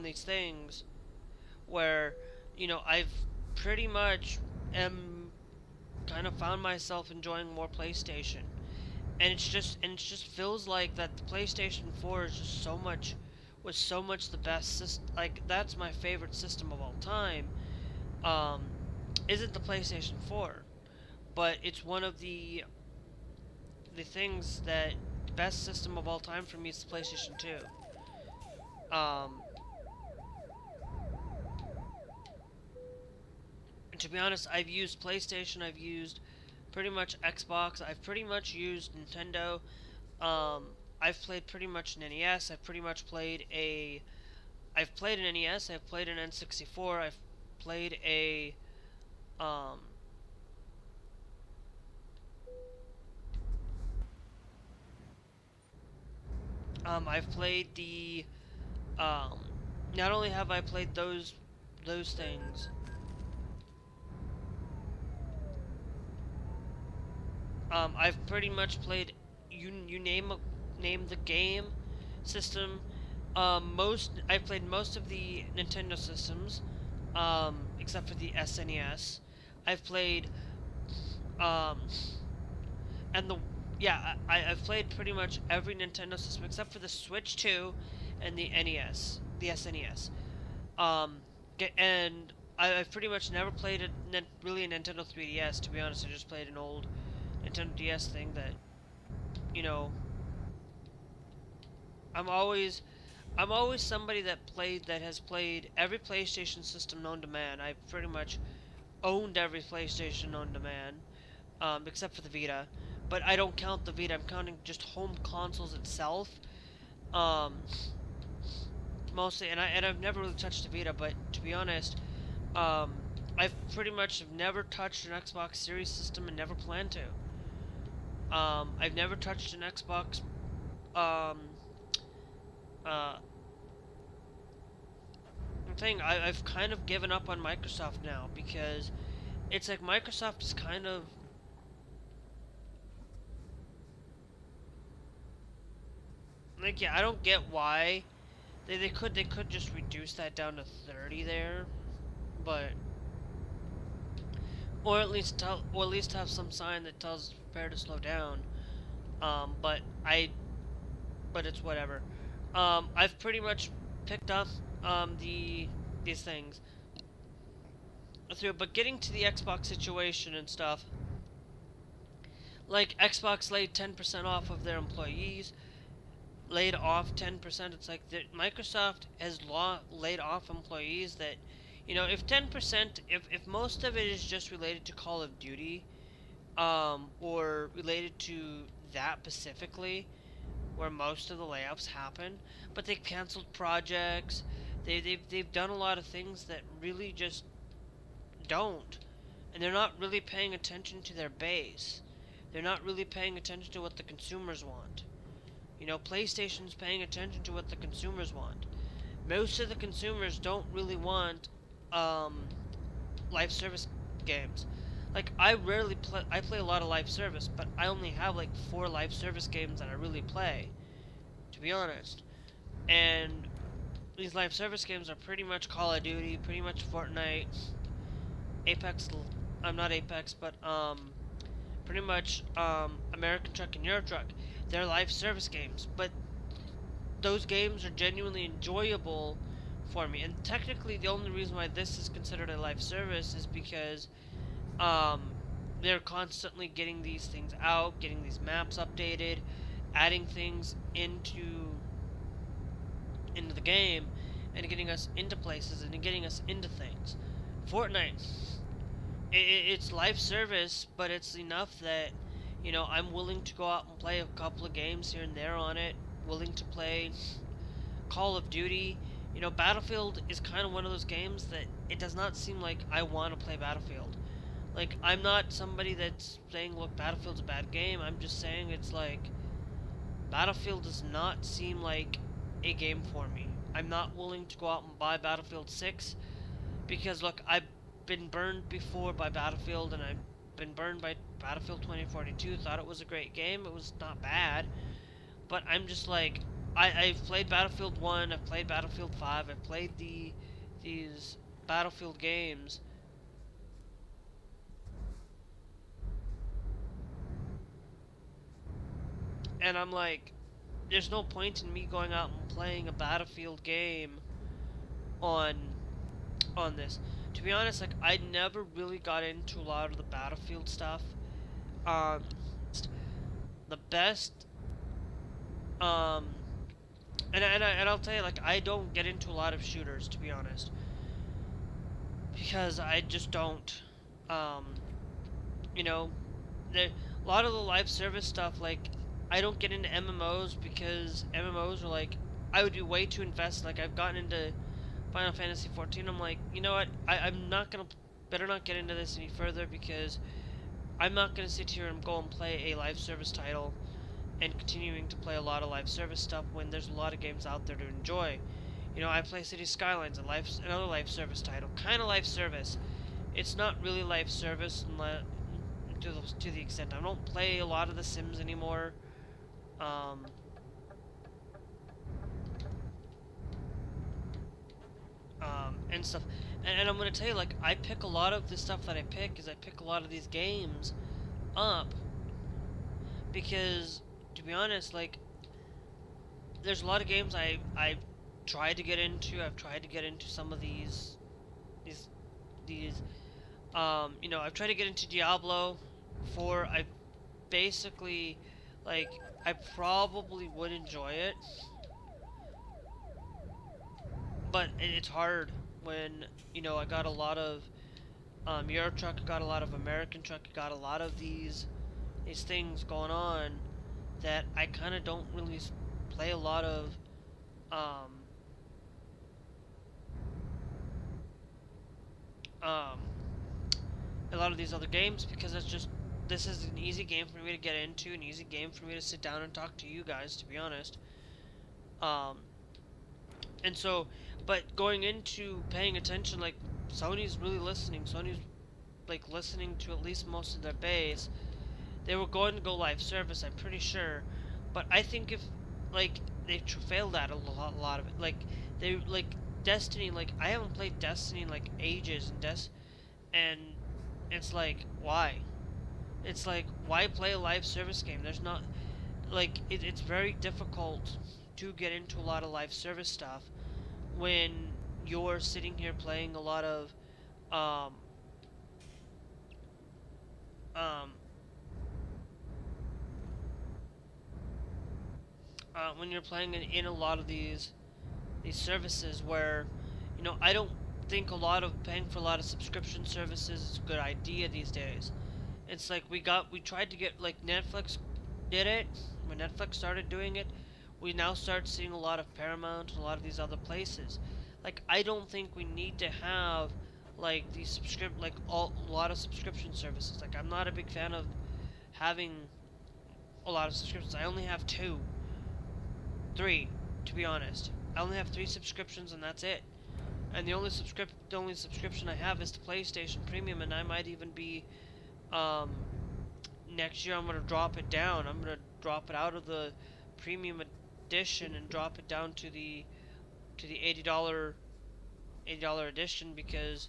S1: these things where I've pretty much am kind of found myself enjoying more PlayStation, and it just feels like that the PlayStation 4 is just so much the best system. Like that's my favorite system of all time. Um, isn't the PlayStation 4, but it's one of the things that best system of all time for me is the PlayStation 2. Um, to be honest, I've used PlayStation, I've used pretty much Xbox, I've pretty much used Nintendo. Um, I've played pretty much an NES. I've played an NES. I've played an N64. I've played a um, I've played the um, not only have I played those things. I've pretty much played you name the game system. I've played most of the Nintendo systems, except for the SNES. I've played um, and the yeah I've played pretty much every Nintendo system except for the Switch 2 and the NES, the SNES. Um, and I've pretty much never played really a Nintendo 3DS. To be honest, I just played an old Nintendo DS thing that, you know, I'm always I'm always somebody that has played every PlayStation system known to man. I've pretty much owned every PlayStation known to man, except for the Vita. But I don't count the Vita. I'm counting just home consoles itself. Um, mostly, and I've never really touched the Vita. But to be honest, um, I've pretty much never touched an Xbox Series system and never plan to. I've never touched an Xbox um, uh, I've kind of given up on Microsoft now because it's like Microsoft is kind of like, yeah, I don't get why they could just reduce that down to 30 there, but or at least have some sign that tells prepare to slow down. Um, but I but it's whatever. I've pretty much picked up these things through, but getting to the Xbox situation and stuff, like Xbox laid 10% off of their employees, laid off 10%. It's like Microsoft has laid off employees that, if 10%, if most of it is just related to Call of Duty, or related to that specifically, where most of the layoffs happen, but they've canceled projects. They've done a lot of things that really just don't, and they're not really paying attention to their base. They're not really paying attention to what the consumers want. PlayStation's paying attention to what the consumers want. Most of the consumers don't really want live service games. Like, I play a lot of live service, but I only have like 4 live service games that I really play, to be honest. And these live service games are pretty much Call of Duty, pretty much Fortnite, Apex. I'm not Apex, but pretty much American Truck and Euro Truck. They're live service games, but those games are genuinely enjoyable for me. And technically, the only reason why this is considered a live service is because they're constantly getting these things out, getting these maps updated, adding things into the game, and getting us into places and getting us into things. Fortnite, it's live service, but it's enough that I'm willing to go out and play a couple of games here and there on it. Willing to play Call of Duty. Battlefield is kind of one of those games that it does not seem like I want to play Battlefield. Like, I'm not somebody that's saying, look, Battlefield's a bad game. I'm just saying it's like, Battlefield does not seem like a game for me. I'm not willing to go out and buy Battlefield 6 because look, I've been burned before by Battlefield, and I've been burned by Battlefield 2042. Thought it was a great game. It was not bad, but I'm just like, I've played Battlefield 1, I've played Battlefield 5, I've played these Battlefield games, and I'm like, there's no point in me going out and playing a Battlefield game on this. To be honest, like, I never really got into a lot of the Battlefield stuff. Um, the best, um, and I'll tell you, like, I don't get into a lot of shooters, to be honest, because I just don't. Um, you know, a lot of the live service stuff, like, I don't get into MMOs because MMOs are like, I would be way too invested. Like, I've gotten into Final Fantasy 14. I'm like, you know what? I'm not gonna, better not get into this any further because I'm not gonna sit here and go and play a live service title and continuing to play a lot of live service stuff when there's a lot of games out there to enjoy. You know, I play City Skylines, another live service title, kind of live service. It's not really live service to the extent I don't play a lot of The Sims anymore. And stuff. And I'm gonna tell you, like, I pick a lot of the stuff that I pick is I pick a lot of these games up because, to be honest, like, there's a lot of games I've tried to get into. I've tried to get into some of these you know, I've tried to get into Diablo 4. I basically, like, I probably would enjoy it, but it's hard when, you know, I got a lot of Euro Truck, I got a lot of American Truck, I got a lot of these things going on that I kind of don't really play a lot of um, a lot of these other games because it's just, this is an easy game for me to get into, an easy game for me to sit down and talk to you guys, to be honest. And so, but going into paying attention, like, Sony's really listening. Sony's, like, listening to at least most of their base. They were going to go live service, I'm pretty sure. But I think if, like, they failed at a lot of it. Like, they, like, Destiny, like, I haven't played Destiny in, like, ages. And it's like, why? It's like, why play a live service game? There's not, like, it's very difficult to get into a lot of live service stuff when you're sitting here playing a lot of when you're playing in a lot of these services where, you know, I don't think a lot of paying for a lot of subscription services is a good idea these days. It's like we tried to get, like, Netflix did it. When Netflix started doing it, we now start seeing a lot of Paramount and a lot of these other places. Like, I don't think we need to have, like, these a lot of subscription services. Like, I'm not a big fan of having a lot of subscriptions. I only have 3, to be honest. I only have 3 subscriptions, and that's it. And the only subscription I have is the PlayStation Premium, and I might even be, next year I'm gonna drop it down. I'm gonna drop it out of the Premium Edition and drop it down to the $80 edition, because,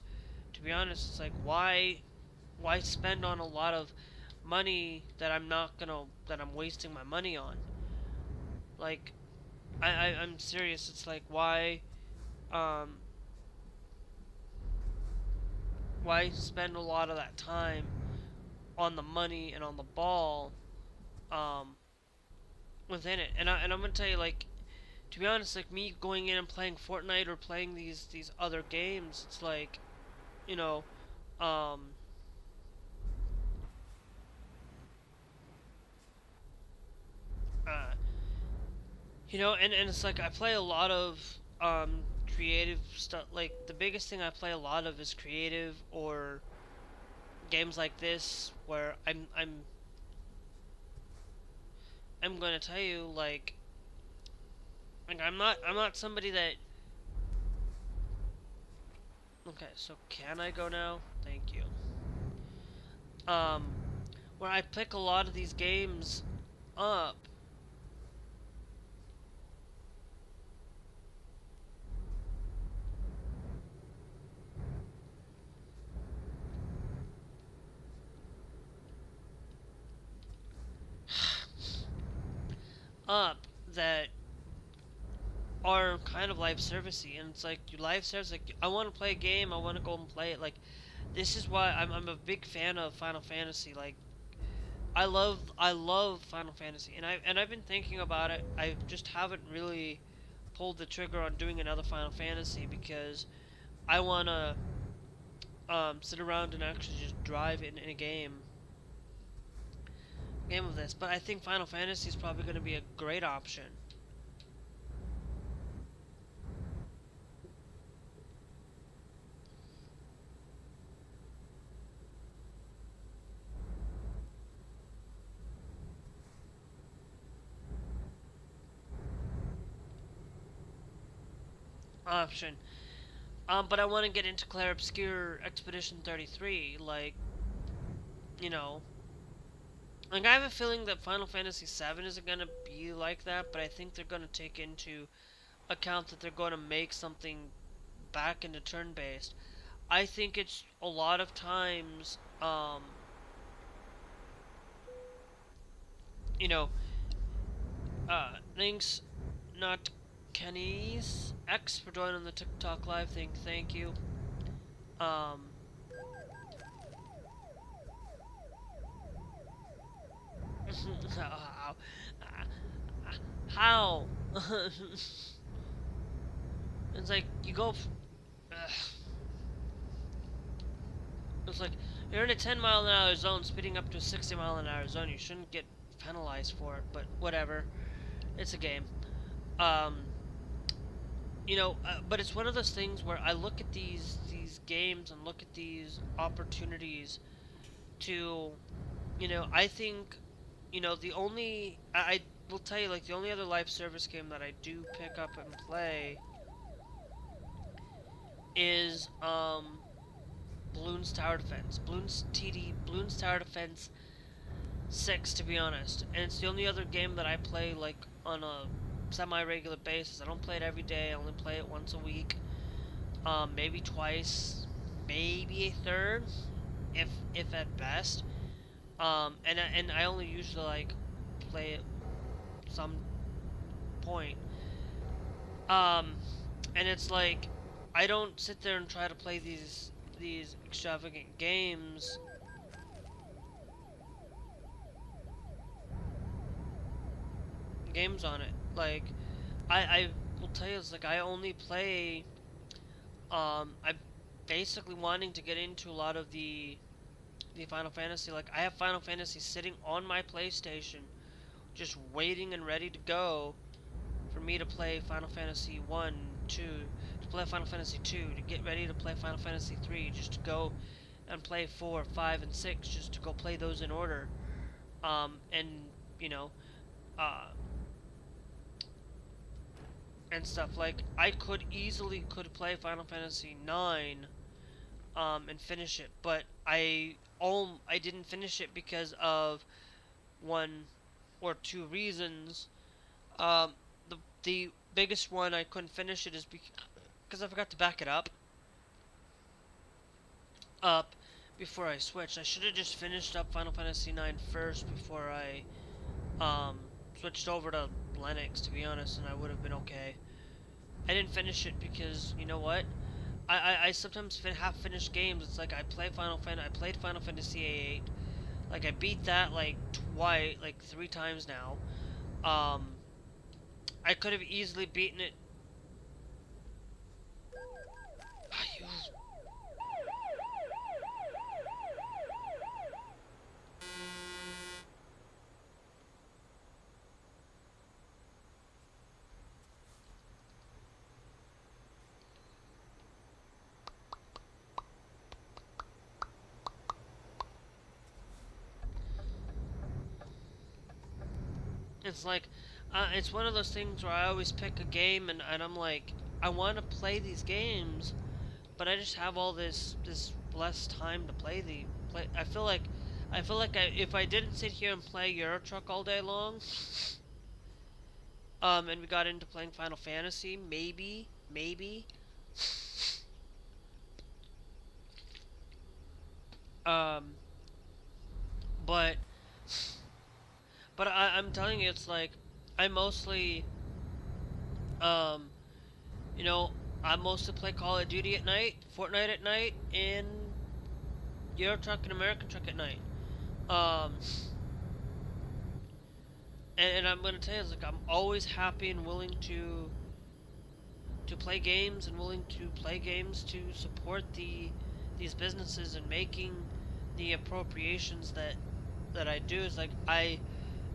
S1: to be honest, it's like, why spend on a lot of money that I'm wasting my money on? Like, I'm serious. It's like, why spend a lot of that time on the money and on the ball within it? And I'm gonna tell you, like, to be honest, like, me going in and playing Fortnite or playing these other games, it's like, you know, you know, and it's like I play a lot of creative stuff. Like, the biggest thing I play a lot of is creative or games like this where I'm I'm going to tell you, like I'm not somebody that. Okay, so can I go now? Thank you. Um, where I pick a lot of these games up. Up that are kind of live servicey, and it's like you live service. Like I want to play a game, I want to go and play it. Like this is why I'm a big fan of Final Fantasy. Like I love Final Fantasy, and I've been thinking about it. I just haven't really pulled the trigger on doing another Final Fantasy because I wanna sit around and actually just drive in a game of this. But I think Final Fantasy is probably going to be a great option. Option. But I want to get into Clair Obscure Expedition 33, like, you know, like I have a feeling that Final Fantasy VII isn't gonna be like that, but I think they're gonna take into account that they're gonna make something back into turn-based. I think it's a lot of times, you know, thanks, not Kenny's X for joining the TikTok live thing. Thank you. Um, how? How? It's like you go. It's like you're in a 10-mile-an-hour zone, speeding up to a 60-mile-an-hour zone. You shouldn't get penalized for it, but whatever. It's a game. Um, but it's one of those things where I look at these games and look at these opportunities to, I think, the only I will tell you, like, the only other live service game that I do pick up and play is Bloons Tower Defense. Bloons Tower Defense 6, to be honest. And it's the only other game that I play, like, on a semi-regular basis. I don't play it every day. I only play it once a week. Maybe twice. Maybe a third, if at best. And I only usually, like, play it some point. And it's like, I don't sit there and try to play these extravagant games on it. Like, I will tell you, it's like I only play. I'm basically wanting to get into a lot of the Final Fantasy. Like, I have Final Fantasy sitting on my PlayStation, just waiting and ready to go for me to play Final Fantasy 1, 2, to play Final Fantasy 2, to get ready to play Final Fantasy 3, just to go and play 4, 5, and 6, just to go play those in order. And, and stuff. Like, I could easily play Final Fantasy 9, and finish it, but I didn't finish it because of one or two reasons. The biggest one I couldn't finish it is because I forgot to back it up before I switched. I should have just finished up Final Fantasy 9 first before I switched over to Linux, to be honest, and I would have been okay. I didn't finish it because, you know what? I sometimes have finished games. It's like I played Final Fantasy 8. Like, I beat that like twice, like 3 times now. I could have easily beaten it. It's like, it's one of those things where I always pick a game and I'm like, I want to play these games, but I just have all this less time to play the play. If I didn't sit here and play Euro Truck all day long, and we got into playing Final Fantasy, maybe, um, but I'm telling you, it's like I mostly, um, you know, I mostly play Call of Duty at night, Fortnite at night, and Euro Truck and American Truck at night. Um, and I'm gonna tell you, it's like I'm always happy and willing to play games and willing to play games to support these businesses and making the appropriations that I do. Is like I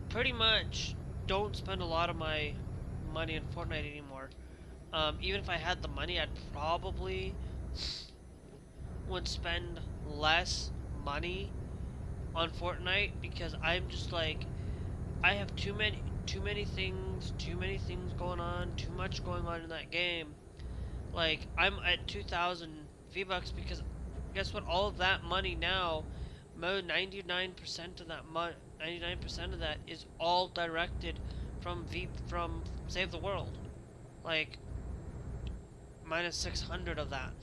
S1: pretty much don't spend a lot of my money in Fortnite anymore. Even if I had the money, I'd probably would spend less money on Fortnite because I'm just like I have too many things going on, too much going on in that game. Like I'm at 2,000 V-Bucks because guess what? All of that money now, 99% of that 99% of that is all directed from Save the World. Like minus 600 of that.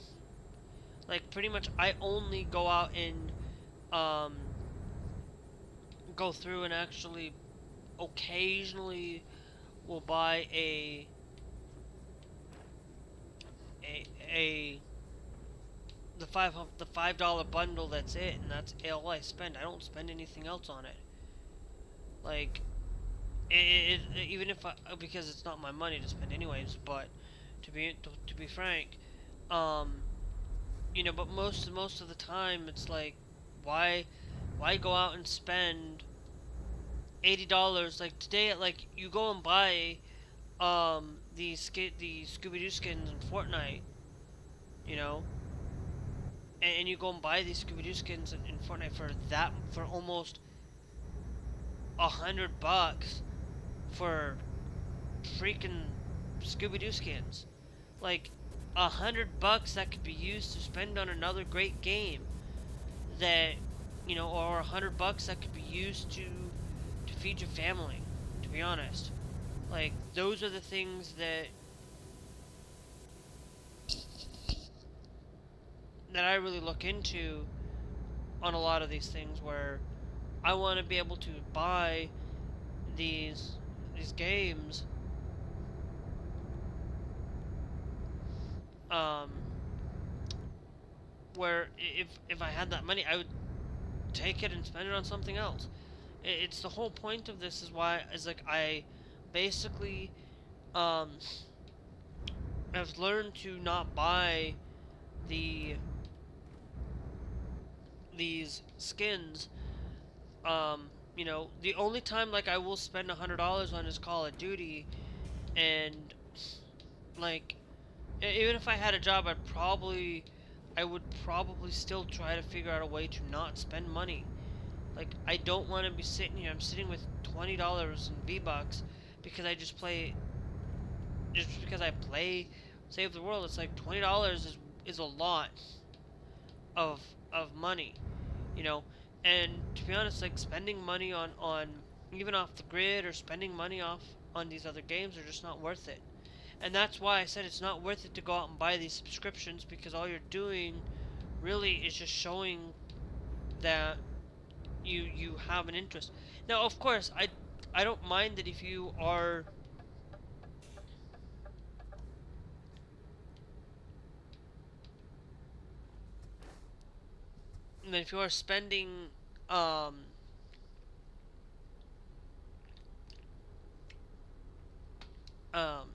S1: Like pretty much I only go out and um go through and actually occasionally will buy a the $5 bundle. That's it, and that's all I spend. I don't spend anything else on it. Like even if I, because it's not my money to spend anyways. But to be frank, um, but most of the time it's like why go out and spend $80 like today. Like you go and buy the Scooby Doo skins in Fortnite, you know, and you go and buy these Scooby Doo skins in Fortnite for almost $100 for freaking Scooby Doo skins, like $100 that could be used to spend on another great game that or $100 that could be used to feed your family. To be honest, like those are the things that I really look into on a lot of these things, where I want to be able to buy these games um where if I had that money, I would take it and spend it on something else. It's the whole point of this is why is like I basically um I've learned to not buy the these skins. The only time like I will spend $100 on is Call of Duty, and like even if I had a job, I would probably still try to figure out a way to not spend money. Like I don't want to be sitting here. I'm sitting with $20 in V-Bucks because I just because I play Save the World. It's like $20 is a lot of money, you know. And to be honest, like spending money on even off the grid or spending money off on these other games are just not worth it. And that's why I said it's not worth it to go out and buy these subscriptions, because all you're doing really is just showing that you have an interest. Now, of course, I don't mind that if you are spending um um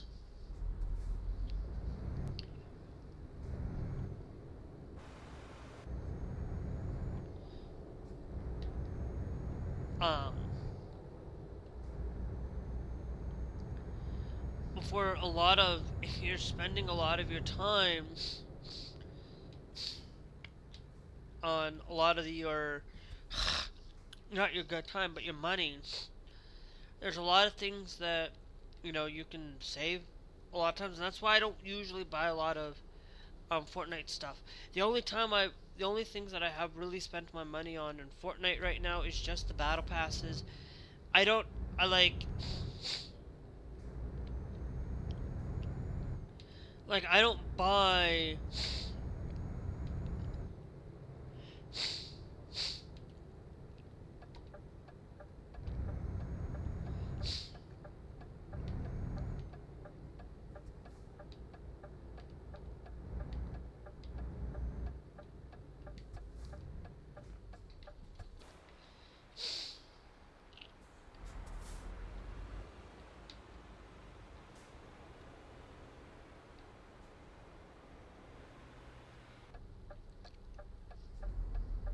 S1: um for a lot of if you're spending a lot of your time on a lot of your not your good time but your money there's a lot of things that you can save a lot of times, and that's why I don't usually buy a lot of Fortnite stuff. The only things that I have really spent my money on in Fortnite right now is just the battle passes. I don't I like I don't buy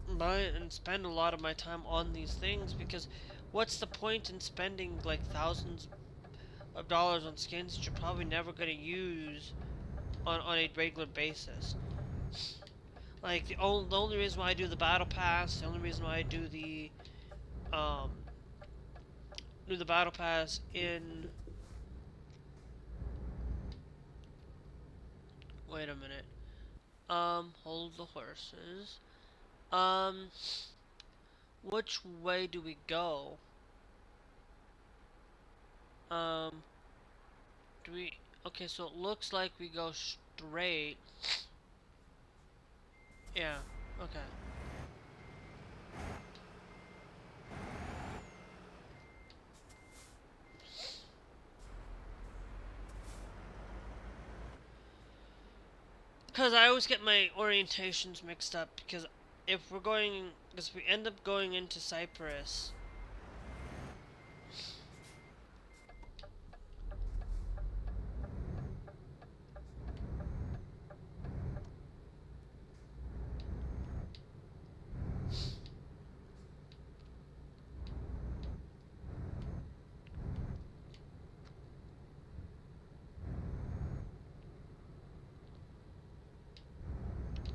S1: buy and spend a lot of my time on these things, because what's the point in spending like thousands of dollars on skins that you're probably never going to use on a regular basis? Like the only reason why I do the battle pass, the only reason why I um do the battle pass in wait a minute. Hold the horses. Um which way do we go? Um do we Okay, so it looks like we go straight. Yeah, okay. Because I always get my orientations mixed up, because if we end up going into Cyprus,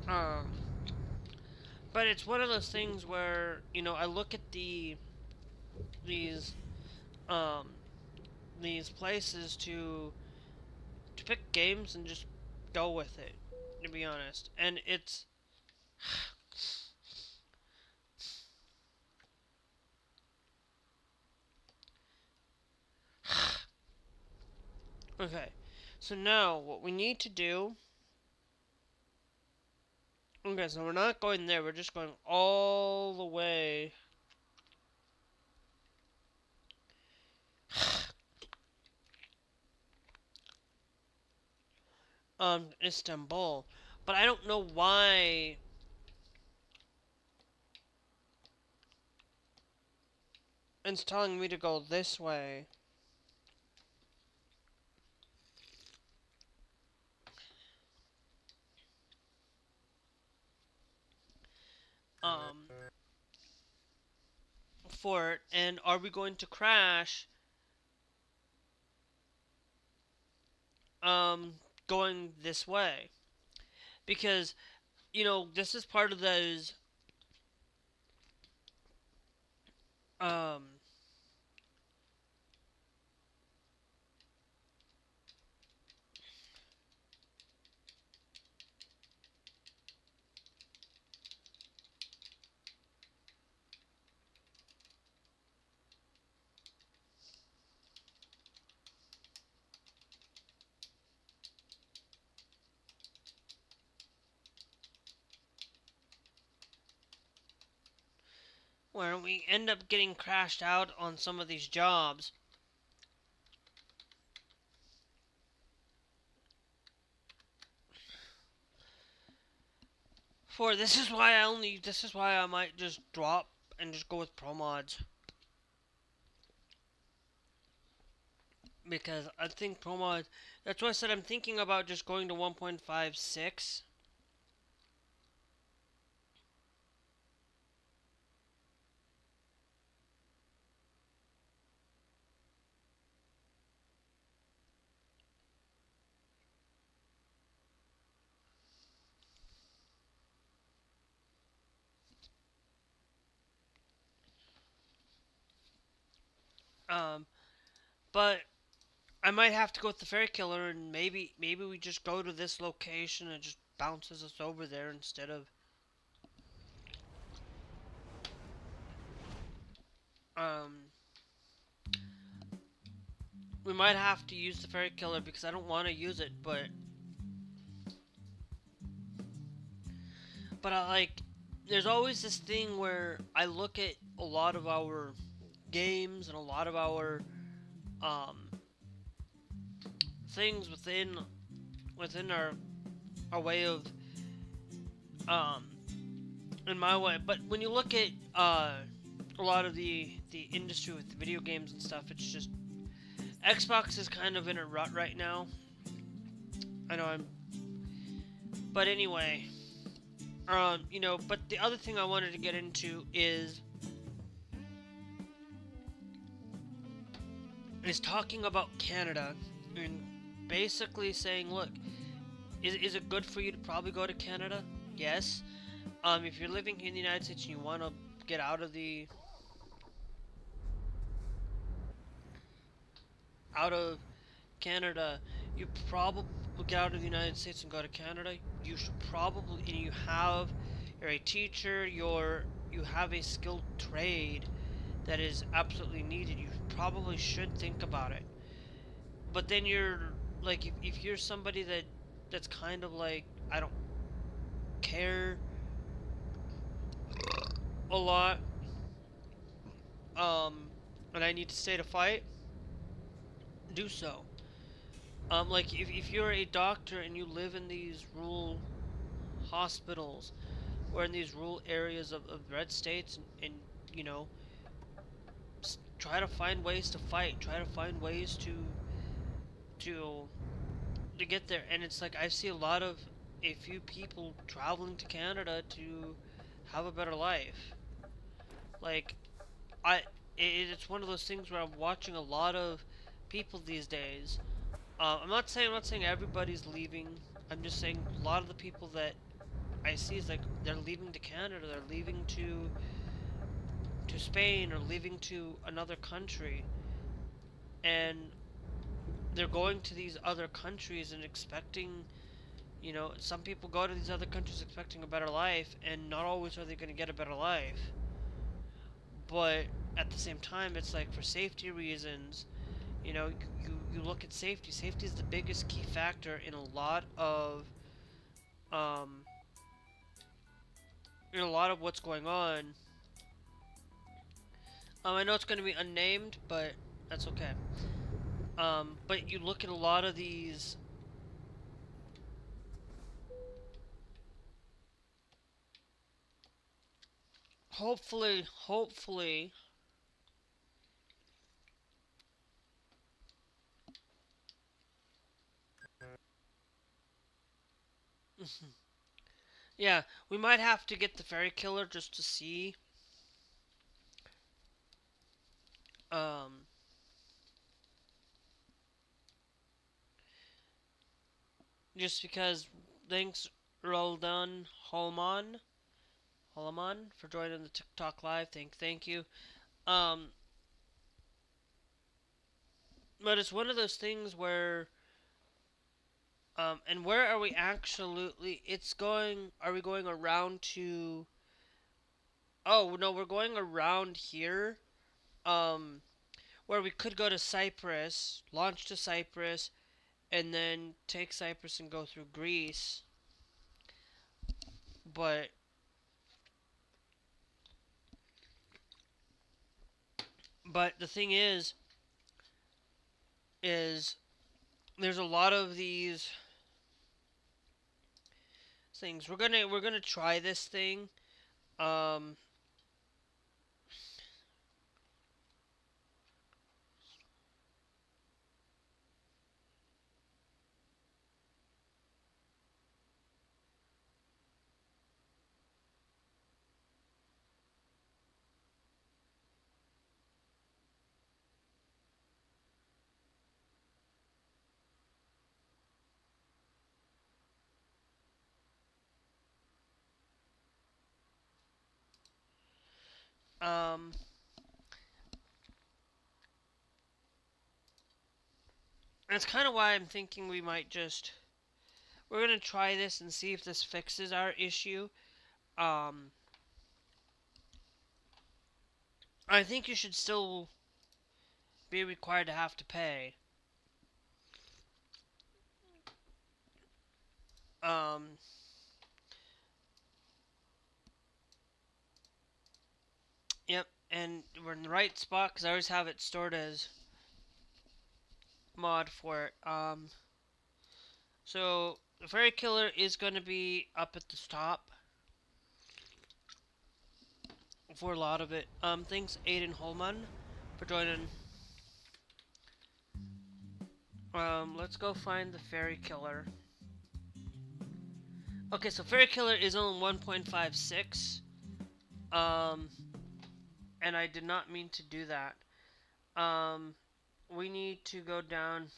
S1: uh, but it's one of those things where, I look at these, um, these places to pick games and just go with it, to be honest. And it's, okay, so now what we need to do, okay, so we're not going there, we're just going all the way Istanbul. But I don't know why it's telling me to go this way. Um, for it, and are we going to crash? Going this way, because this is part of those um where we end up getting crashed out on some of these jobs. This is why I might just drop and just go with pro mods, because I think pro mods, that's why I said I'm thinking about just going to 1.56. But I might have to go with the fairy killer, and maybe we just go to this location and it just bounces us over there instead of um. We might have to use the fairy killer because I don't want to use it, but I like. There's always this thing where I look at a lot of our games and a lot of our um things within our way of um in my way. But when you look at a lot of the industry with the video games and stuff, it's just Xbox is kind of in a rut right now. I know I'm, but anyway, but the other thing I wanted to get into is talking about Canada and basically saying, look, is it good for you to probably go to Canada? Yes. If you're living in the United States and you want to get out of Canada, you probably get out of the United States and go to Canada. You should probably, and you're a teacher, you have a skilled trade that is absolutely needed. You probably should think about it. But then you're like, if you're somebody that's kind of like, I don't care a lot, and I need to stay to fight, do so. Like if you're a doctor and you live in these rural hospitals or in these rural areas of red states, and you know, try to find ways to fight, try to find ways to to get there. And it's like I see a few people traveling to Canada to have a better life. Like I, it's one of those things where I'm watching a lot of people these days. I'm not saying everybody's leaving. I'm just saying a lot of the people that I see is like they're leaving to Canada, they're leaving to Spain or leaving to another country, and they're going to these other countries and expecting, some people go to these other countries expecting a better life, and not always are they going to get a better life. But at the same time, it's like for safety reasons, you look at safety. Safety is the biggest key factor um, in a lot of what's going on. I know it's going to be unnamed, but that's okay. But you look at a lot of these. Hopefully, yeah, we might have to get the fairy killer just to see. Um, just because. Thanks, Roldan Holman, for joining the TikTok live. Thank you. Um, but it's one of those things where, and where are we absolutely? It's going. Are we going around to? Oh no, we're going around here. Um, where we could go to Cyprus, launch to Cyprus, and then take Cyprus and go through Greece. But the thing is there's a lot of these things. We're gonna try this thing. Um, um, That's kind of why I'm thinking we might just... We're going to try this and see if this fixes our issue. I think you should still be required to have to pay. Yep, and we're in the right spot because I always have it stored as mod for it. So the Fairy Killer is going to be up at the top for a lot of it. Thanks Aiden Holman for joining. Let's go find the Fairy Killer. Okay, so Fairy Killer is only 1.56. And I did not mean to do that. We need to go down.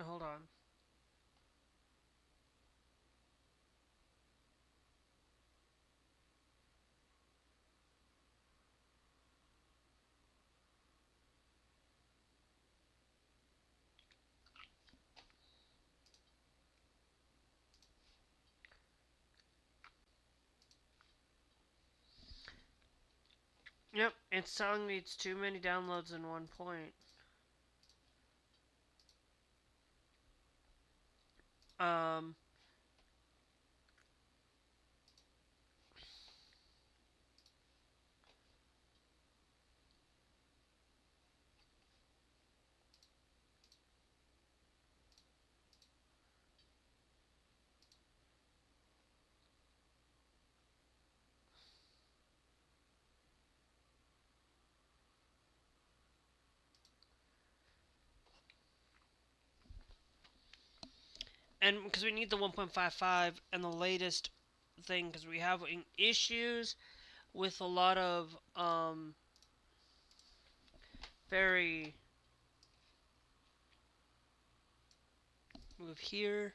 S1: Hold on. Yep, it's telling me it's too many downloads in one point. And because we need the 1.55 and the latest thing, because we have issues with a lot of very move here,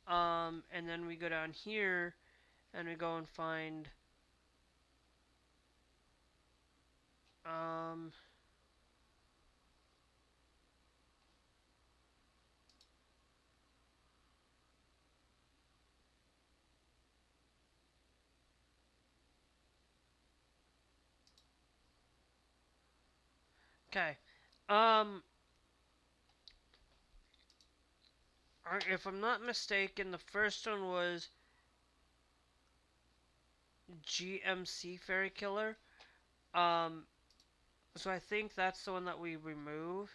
S1: and then we go down here and we go and find okay. If I'm not mistaken, the first one was GMC Fairy Killer. So I think that's the one that we remove.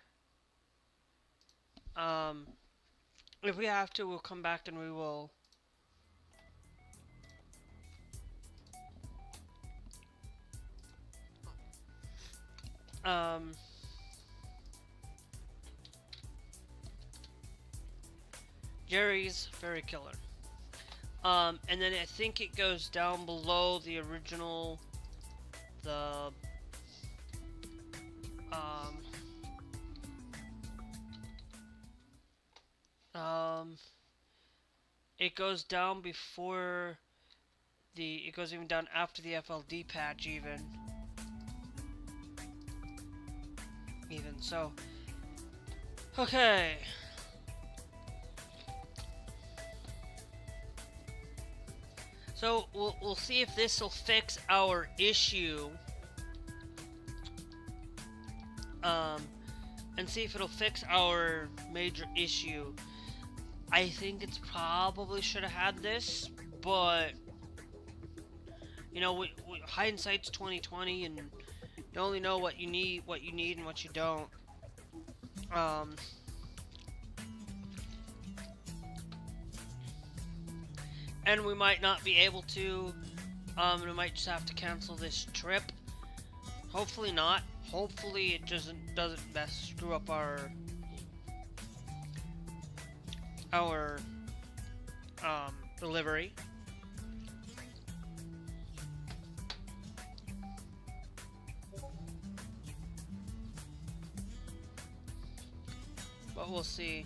S1: If we have to, we'll come back and we will. Jerry's Fairy Killer. And then I think it goes down below the original, it goes down before it goes even down after the FLD patch even so. Okay. So we'll see if this will fix our issue. And see if it'll fix our major issue. I think it's probably should have had this, but you know, hindsight's 20/20, and you only know what you need, and what you don't. And we might not be able to We might just have to cancel this trip. Hopefully not. Hopefully it doesn't screw up our delivery. But we'll see.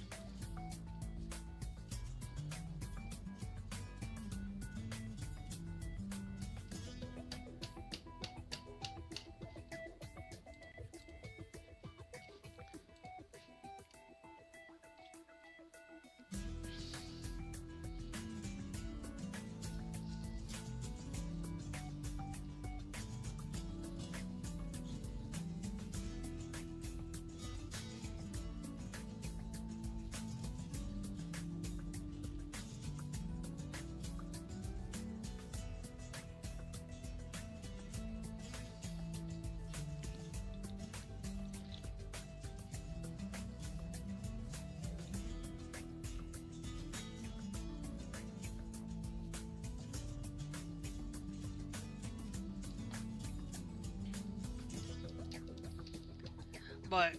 S1: But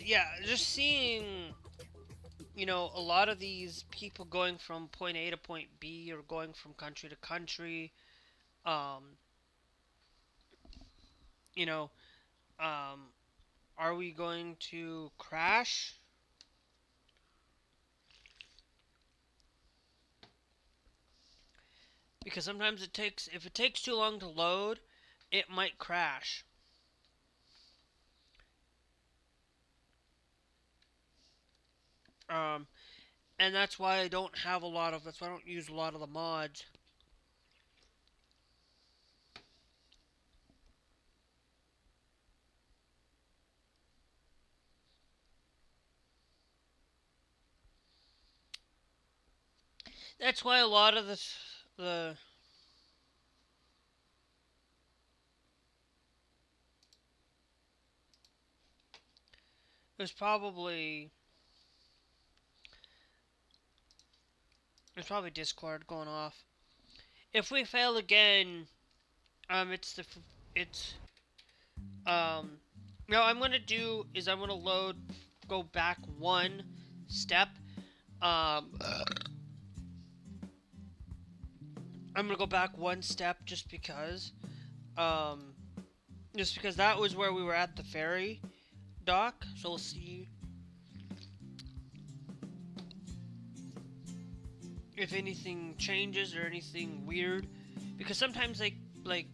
S1: yeah, just seeing, you know, a lot of these people going from point A to point B or going from country to country, um, you know, are we going to crash? Because sometimes if it takes too long to load, it might crash. And that's why I don't have that's why I don't use a lot of the mods. That's why a lot of the there's probably Discord going off. If we fail again, it's now I'm gonna do is I'm gonna go back one step. I'm gonna go back one step just because that was where we were at the ferry dock. So we'll see if anything changes or anything weird, because sometimes like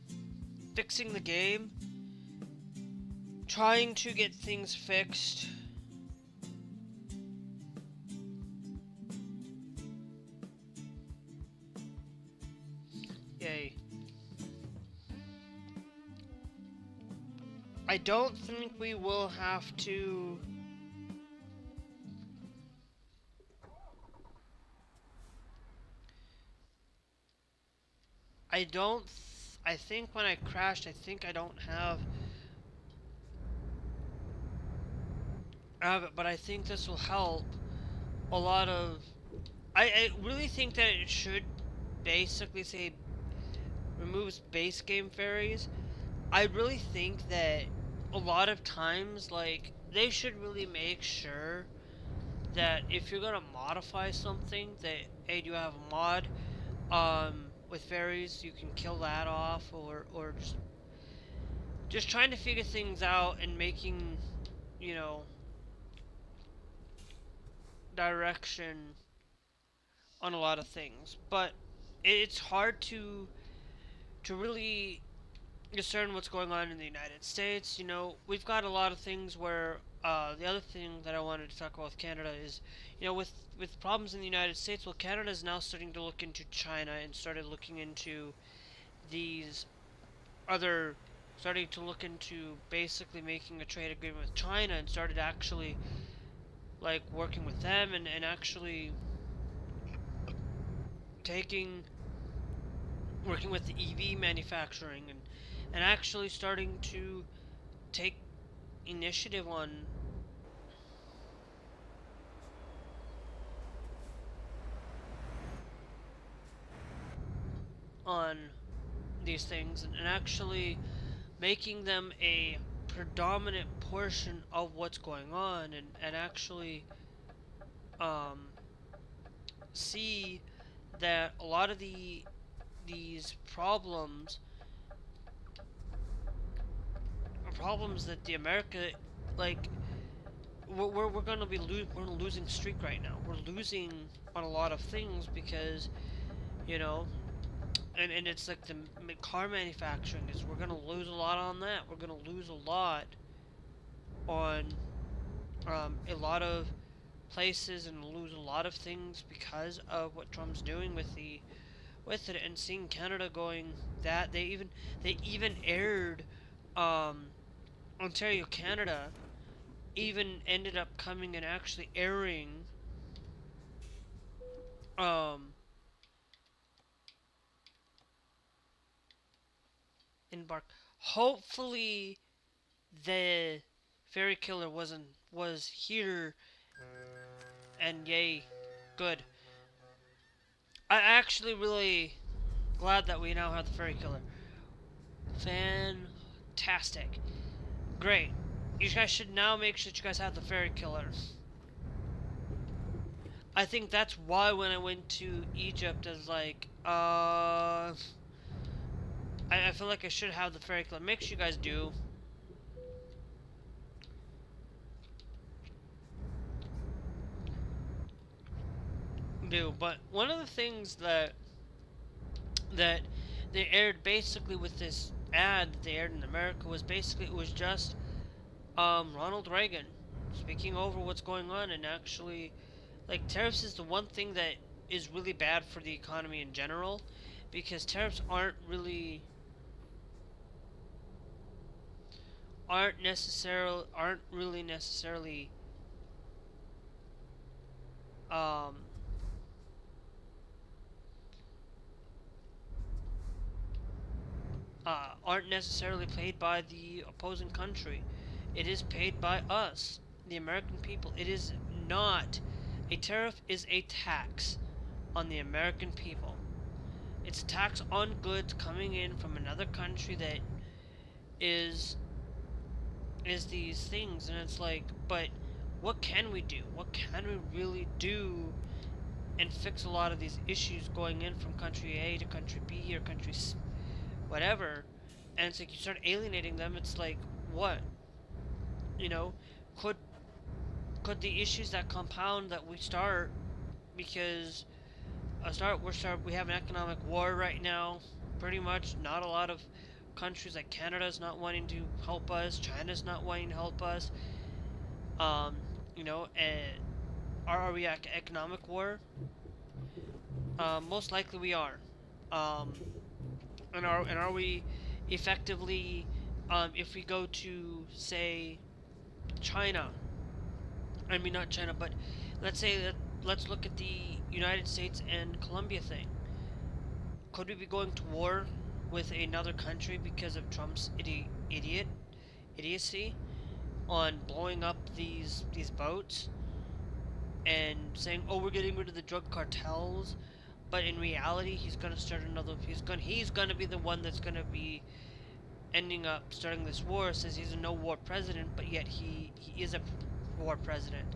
S1: fixing the game, trying to get things fixed, yay. I don't think we will have to I think when I crashed, I think I don't have it, but I think this will help a lot of. I really think that it should basically say removes base game fairies. I really think that a lot of times, like, they should really make sure that if you're gonna modify something, that hey, do you have a mod with fairies, you can kill that off, or just trying to figure things out and making, you know, direction on a lot of things. But it's hard to really discern what's going on in the United States. You know, we've got a lot of things where the other thing that I wanted to talk about with Canada is, you know, with problems in the United States, well, Canada is now starting to look into China and started looking into these other, starting to look into basically making a trade agreement with China, and started actually like working with them and actually working with the EV manufacturing and actually starting to take initiative on these things and actually making them a predominant portion of what's going on, and actually um, see that a lot of these problems are problems that the America, like, we're gonna be we're on a losing streak right now. We're losing on a lot of things because, you know, and it's like the car manufacturing is, we're gonna lose a lot on that. We're gonna lose a lot on a lot of places and lose a lot of things because of what Trump's doing with it, and seeing Canada going that they even aired Ontario, Canada even ended up coming and actually airing um Embark. Hopefully the fairy killer was here, and yay, good. I actually really glad that we now have the fairy killer. Fantastic. Great. You guys should now make sure that you guys have the fairy killer. I think that's why when I went to Egypt, I was like, I feel like I should have the fairy killer. Make sure you guys do. But one of the things that they aired basically with this ad that they aired in America was basically, it was just Ronald Reagan speaking over what's going on, and actually, like, tariffs is the one thing that is really bad for the economy in general, because tariffs aren't really necessarily um aren't necessarily paid by the opposing country. It is paid by us, the American people. It is not. A tariff is a tax on the American people. It's a tax on goods coming in from another country that is these things, and it's like, but what can we do? What can we really do and fix a lot of these issues going in from country A to country B or country C, whatever? And it's like you start alienating them. It's like, what? You know, could the issues that compound that we start, because we have an economic war right now, pretty much. Not a lot of countries, like Canada's not wanting to help us, China's not wanting to help us. You know, and are we at economic war? Most likely we are. And are we effectively, if we go to, say, China, I mean not China, but let's say that, let's look at the United States and Colombia thing. Could we be going to war with another country because of Trump's idiocy on blowing up these boats and saying, oh, we're getting rid of the drug cartels, but in reality he's gonna start another, he's gonna be the one that's gonna be ending up starting this war. Says he's a no war president, but yet he is a war president.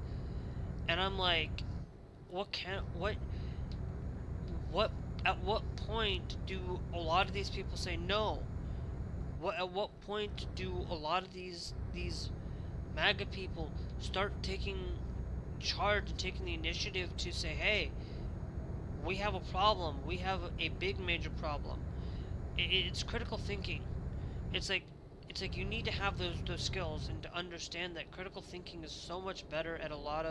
S1: And I'm like, at what point do a lot of these people say no? At what point do a lot of these MAGA people start taking charge and taking the initiative to say, hey, we have a problem, we have a big major problem? It's critical thinking. It's like you need to have those skills, and to understand that critical thinking is so much better at a lot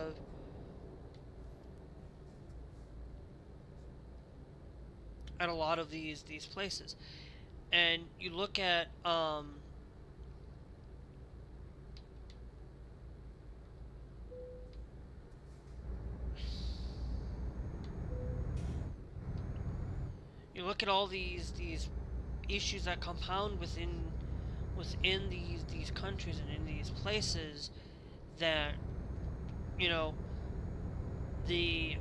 S1: of these places. And you look at all these issues that compound within these countries and in these places, that, you know, the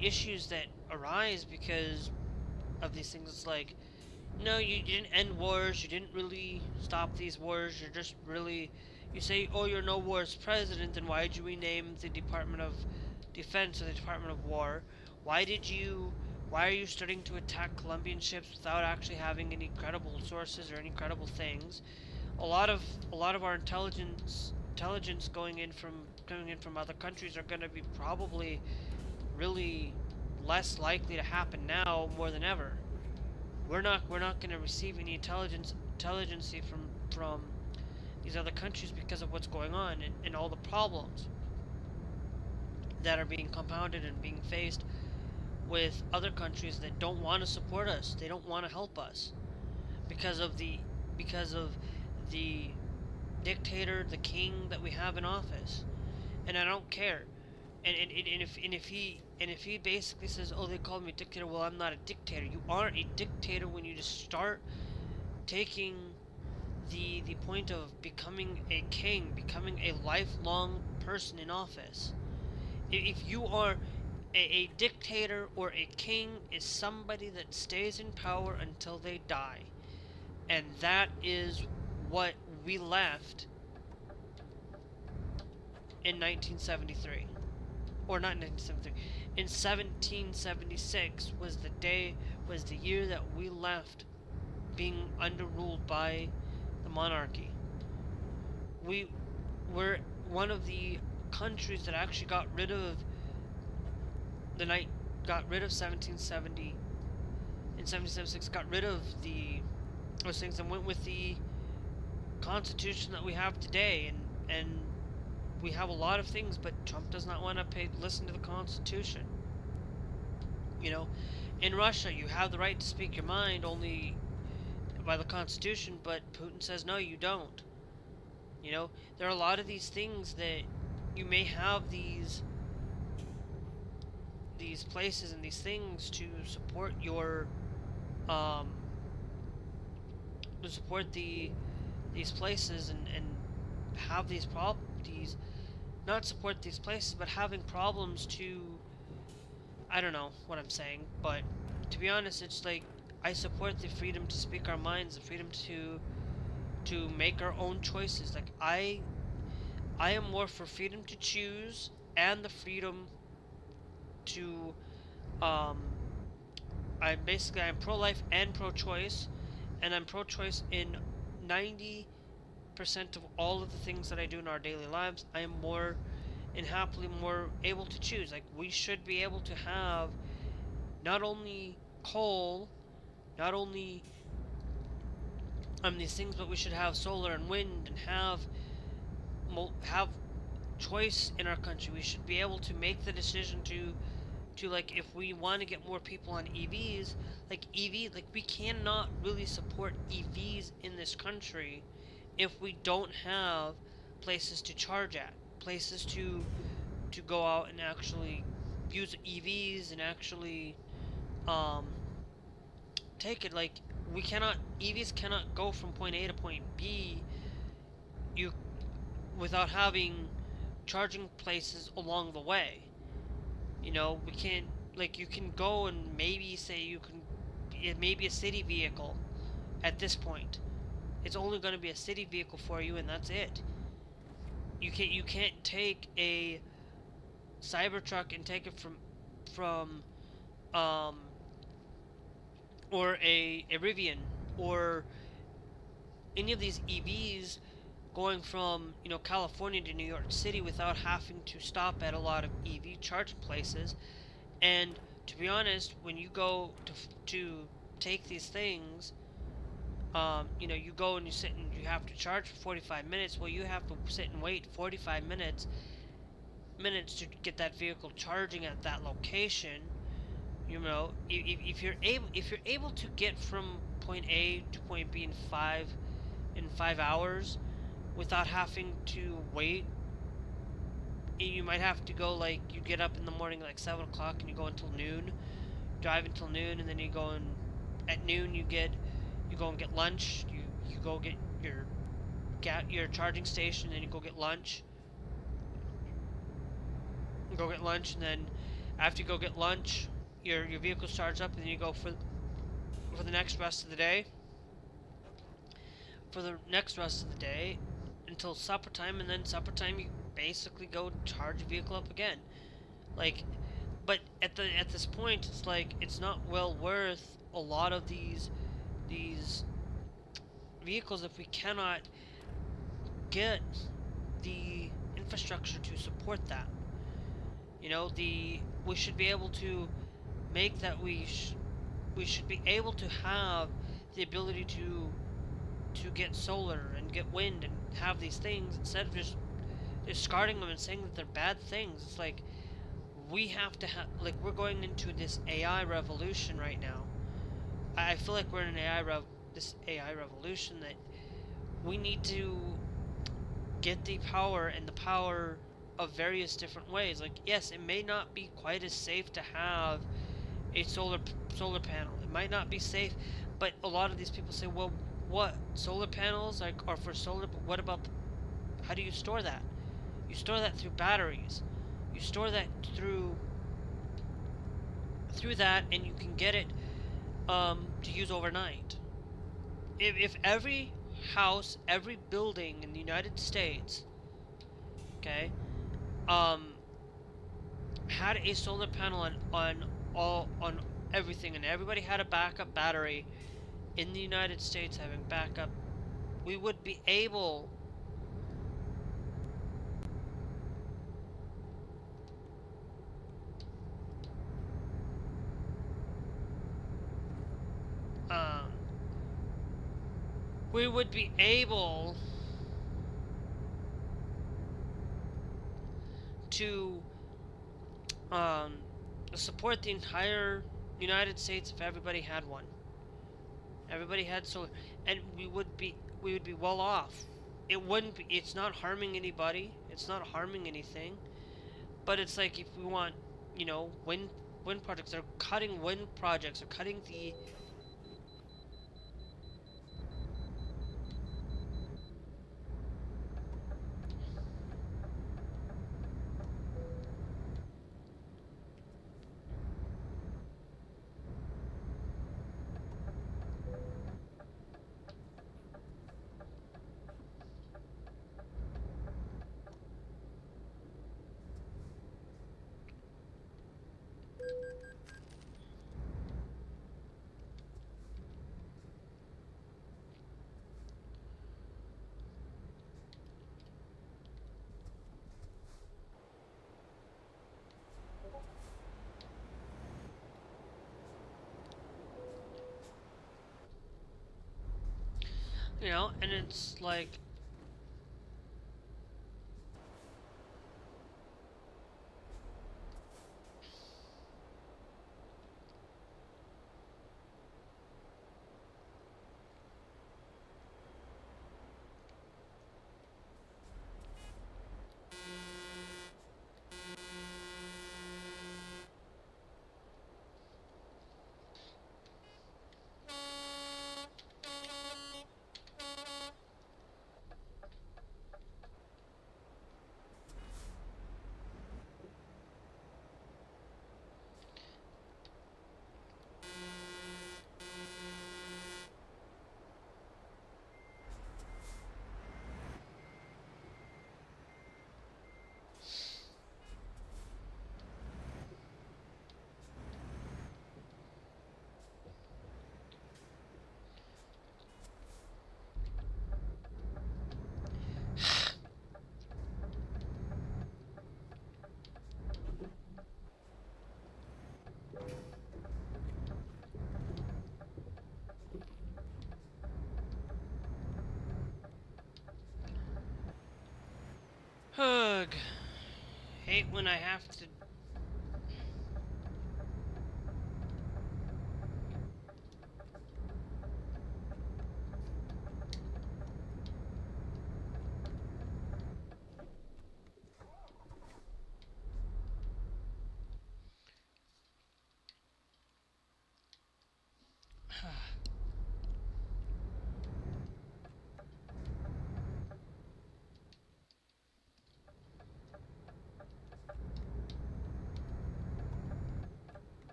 S1: issues that arise because of these things. It's like, no, you didn't end wars. You didn't really stop these wars. You're just really, you say, oh, you're no wars president, then why did you rename the Department of Defense or the Department of War? Why are you starting to attack Colombian ships without actually having any credible sources or any credible things? A lot of our intelligence coming in from other countries are going to be probably really less likely to happen now more than ever. We're not going to receive any intelligence from these other countries because of what's going on and all the problems that are being compounded and being faced with other countries that don't want to support us. They don't want to help us because of the dictator, the king that we have in office. And I don't care. And if he basically says, oh, they called me a dictator, well, I'm not a dictator. You are a dictator when you just start taking the point of becoming a king, becoming a lifelong person in office. If you are a dictator or a king, is somebody that stays in power until they die. And that is what we left in 1973. Or not 1973. In 1776 was the year that we left being underruled by the monarchy. We were one of the countries that actually got rid of 1770 in 1776, got rid of those things and went with the constitution that we have today, and we have a lot of things, but Trump does not want to listen to the constitution. You know, in Russia you have the right to speak your mind only by the constitution, but Putin says no, you don't. You know, there are a lot of these things that you may have these places and these things to support your to support these places and have these not support these places, but having problems to, I don't know what I'm saying, but to be honest, it's like, I support the freedom to speak our minds, the freedom to make our own choices. Like, I am more for freedom to choose and the freedom to, I'm pro-life and pro-choice, and I'm pro-choice in 90% of all of the things that I do in our daily lives. I am more and happily more able to choose. Like, we should be able to have not only coal, not only these things, but we should have solar and wind and have choice in our country. We should be able to make the decision to like, if we want to get more people on EVs, like we cannot really support EVs in this country if we don't have places to charge at, places to go out and actually use EVs and actually take it. Like, EVs cannot go from point A to point B without having charging places along the way. You know, we can't, like, you can go and maybe say it may be a city vehicle at this point. It's only going to be a city vehicle for you, and that's it. You can't take a Cybertruck and take it from or a Rivian or any of these EVs going from, you know, California to New York City without having to stop at a lot of EV charging places. And to be honest, when you go to take these things, you know, you go and you sit and you have to charge for 45 minutes. Well, you have to sit and wait 45 minutes to get that vehicle charging at that location. You know, if you're able to get from point A to point B in 5 hours without having to wait, you might have to go, like, you get up in the morning like 7 o'clock and you go until noon, drive until noon, and then you go and at noon you go and get lunch. You go get your charging station, and then you go get lunch. And then after you go get lunch, your vehicle starts up, and then you go for the next rest of the day. For the next rest of the day until supper time, and then supper time you basically go charge your vehicle up again. Like, but at this point, it's like it's not well worth a lot of these vehicles if we cannot get the infrastructure to support that. You know, we should be able to make that we should be able to have the ability to get solar and get wind and have these things instead of just discarding them and saying that they're bad things. It's like we have to have, like, we're going into this AI revolution right now. I feel like we're in an this AI revolution that we need to get the power and the power of various different ways. Like, yes, it may not be quite as safe to have a solar panel. It might not be safe, but a lot of these people say, well, what, solar panels are for solar, but what about how do you store that? You store that through batteries. You store that through that, and you can get it to use overnight. If every house, every building in the United States, okay, had a solar panel on everything, and everybody had a backup battery in the United States having backup, we would be able we would be able to support the entire United States if everybody had one. Everybody had solar, and we would be well off. It wouldn't be. It's not harming anybody. It's not harming anything. But it's like if we want, you know, wind projects, they're cutting wind projects, or cutting the you know, and it's like ugh. Hate when I have to.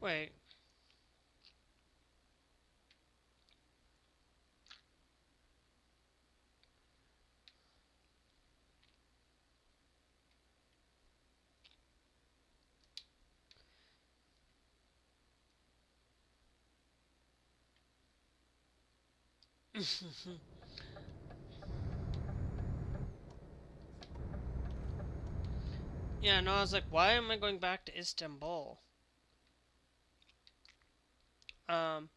S1: Wait. Yeah, no, I was like, why am I going back to Istanbul? Um,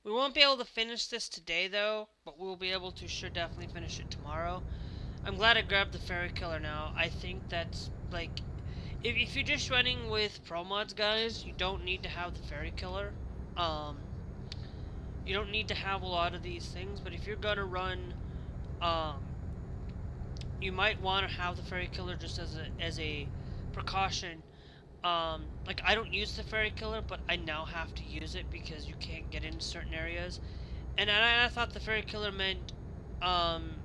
S1: we won't be able to finish this today, though, but we'll be able to sure definitely finish it tomorrow. I'm glad I grabbed the Fairy Killer now. I think that's, like, if you're just running with Pro Mods, guys, you don't need to have the Fairy Killer. Um, you don't need to have a lot of these things, but if you're gonna run, you might want to have the Fairy Killer just as a precaution. Like, I don't use the Fairy Killer, but I now have to use it because you can't get into certain areas. And I thought the Fairy Killer meant, um,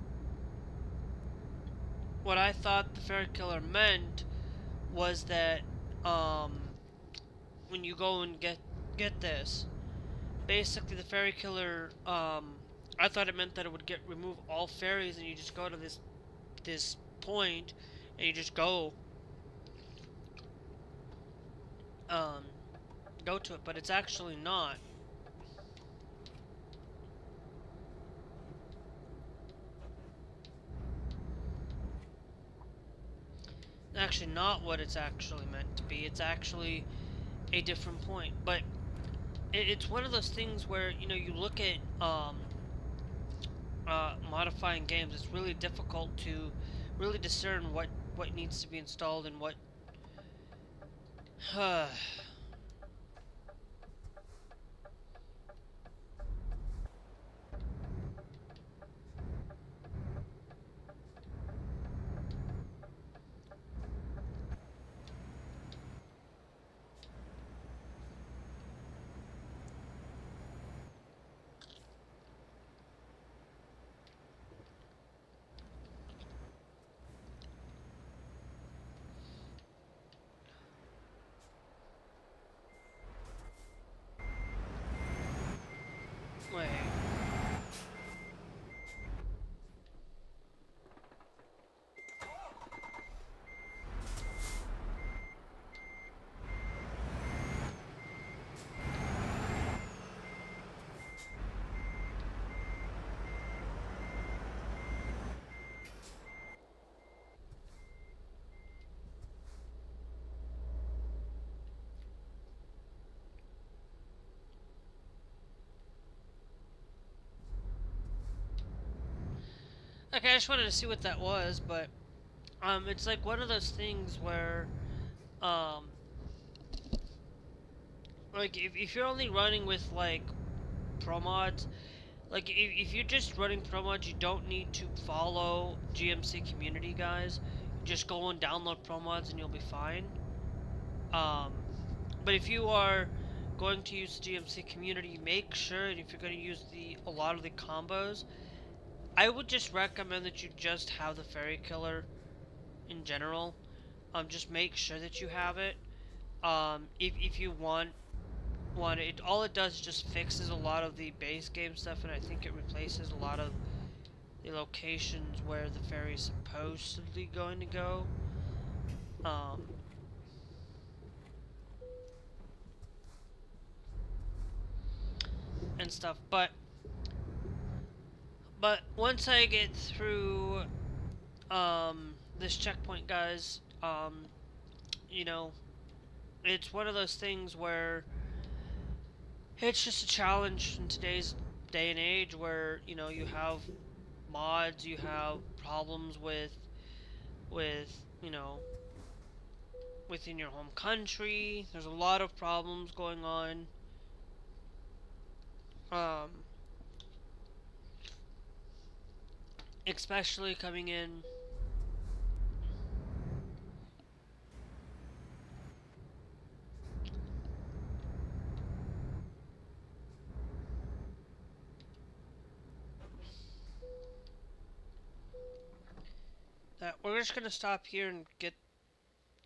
S1: what I thought the Fairy Killer meant was that, um, when you go and get this, basically the Fairy Killer, I thought it meant that it would remove all fairies, and you just go to this point, and you just um, go to it, but it's actually not. Actually not what it's actually meant to be. It's actually a different point. But it's one of those things where, you know, you look at modifying games, it's really difficult to really discern what needs to be installed and what wait. Okay, I just wanted to see what that was, but it's like one of those things where um like if you're only running with like pro mods, like if you're just running pro mods, you don't need to follow GMC community, guys. Just go and download pro mods and you'll be fine. Um, but if you are going to use GMC community, make sure, and if you're going to use a lot of the combos, I would just recommend that you just have the Fairy Killer in general. Just make sure that you have it. If you want it, all it does is just fixes a lot of the base game stuff, and I think it replaces a lot of the locations where the fairy is supposedly going to go. Um, and stuff. But once I get through this checkpoint, guys, you know, it's one of those things where it's just a challenge in today's day and age where, you know, you have mods, you have problems with, you know, within your home country. There's a lot of problems going on. Um, especially coming in. That we're just gonna stop here and get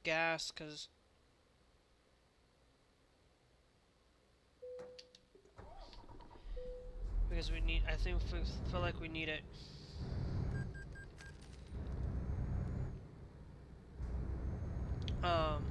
S1: gas, cause because we need. I think we feel like we need it. Um.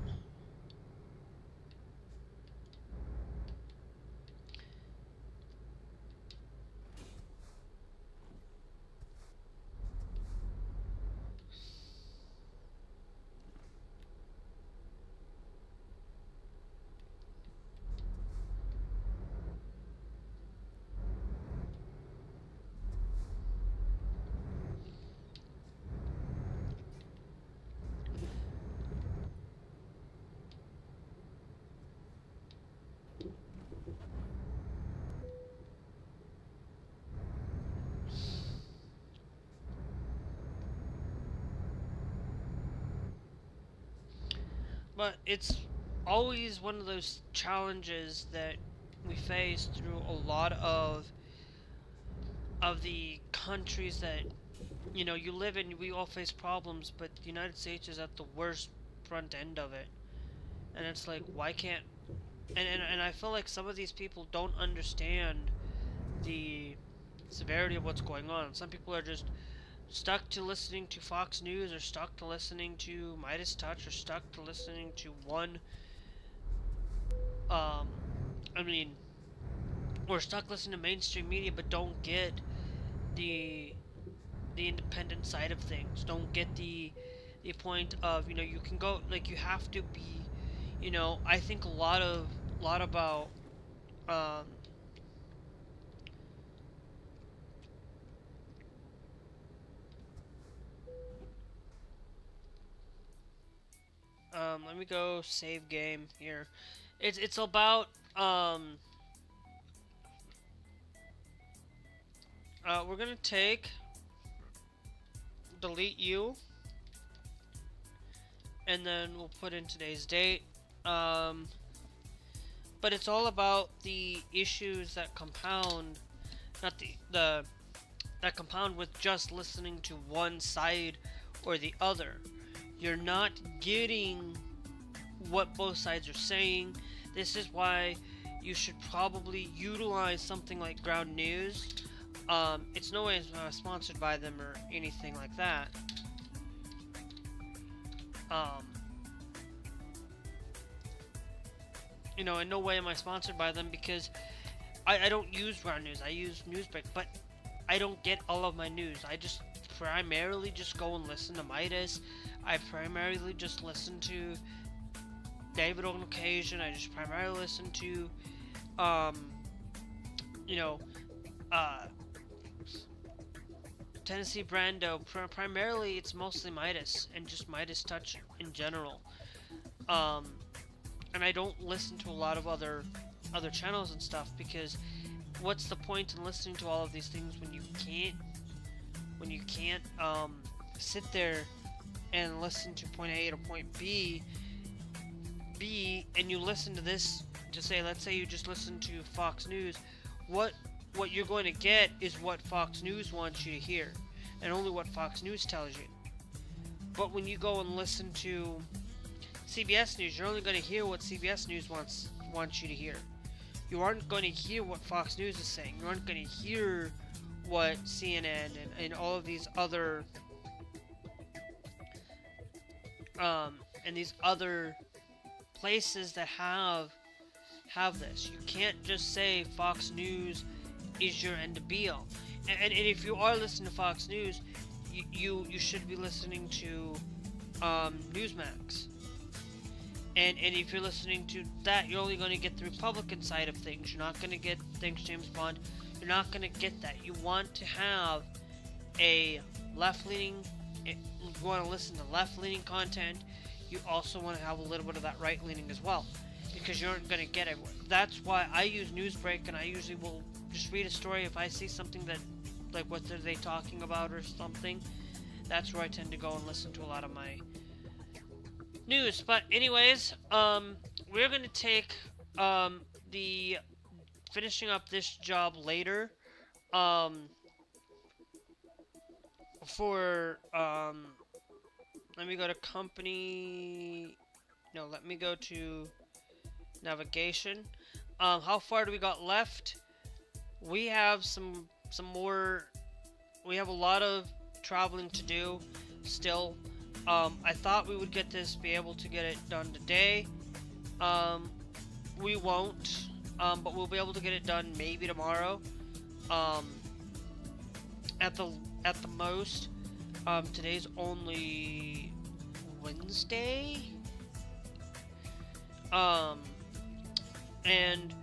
S1: But it's always one of those challenges that we face through a lot of the countries that you live in. We all face problems, but the United States is at the worst front end of it. And it's like, why can't and I feel like some of these people don't understand the severity of what's going on. Some people are just stuck to listening to Fox News, or stuck to listening to Midas Touch, or stuck to listening to one I mean or stuck listening to mainstream media, but don't get the independent side of things. Don't get the point of, you can go, like, you have to be, I think a lot about um let me go save game here. It's about we're gonna delete you, and then we'll put in today's date. But it's all about the issues that compound, not that compound with just listening to one side or the other. You're not getting what both sides are saying. This is why you should probably utilize something like Ground News. It's no way sponsored by them or anything like that. In no way am I sponsored by them, because I don't use Ground News. I use Newsbreak, but I don't get all of my news. I just primarily just go and listen to Midas. I primarily just listen to David on occasion. I just primarily listen to, Tennessee Brando. Primarily, it's mostly Midas and just Midas Touch in general. And I don't listen to a lot of other channels and stuff, because what's the point in listening to all of these things when you can't sit there and listen to point A to point B, and you listen to this, let's say you just listen to Fox News. What you're going to get is what Fox News wants you to hear, and only what Fox News tells you. But when you go and listen to CBS News, you're only going to hear what CBS News wants you to hear. You aren't going to hear what Fox News is saying. You aren't going to hear what CNN and all of these other and these other places that have this. You can't just say Fox News is your end to be all. And if you are listening to Fox News, you should be listening to Newsmax. And if you're listening to that, you're only going to get the Republican side of things. You're not going to get Thanks James Bond. You're not going to get that. You want to have a left-leaning, you want to listen to left-leaning content. You also want to have a little bit of that right-leaning as well, because you aren't going to get it. That's why I use Newsbreak, and I usually will just read a story. If I see something that, like, what are they talking about or something, that's where I tend to go and listen to a lot of my news. But anyways, we're going to take the finishing up this job later. Let me go to company. No, let me go to navigation. How far do we got left? we have some more. We have a lot of traveling to do still. I thought we would be able to get it done today. We won't, but we'll be able to get it done maybe tomorrow. Um, at the most. Today's only Wednesday. And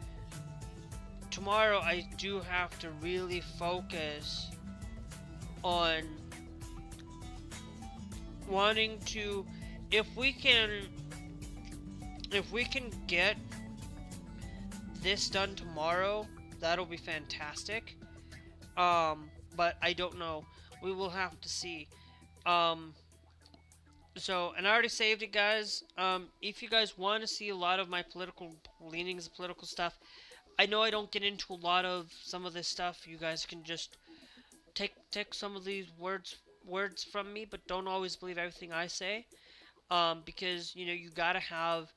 S1: tomorrow I do have to really focus on wanting to, if we can get this done tomorrow, that'll be fantastic. But I don't know. We will have to see. So, and I already saved it, guys. If you guys want to see a lot of my political leanings, political stuff, I know I don't get into a lot of some of this stuff. You guys can just take some of these words from me, but don't always believe everything I say. Because you gotta have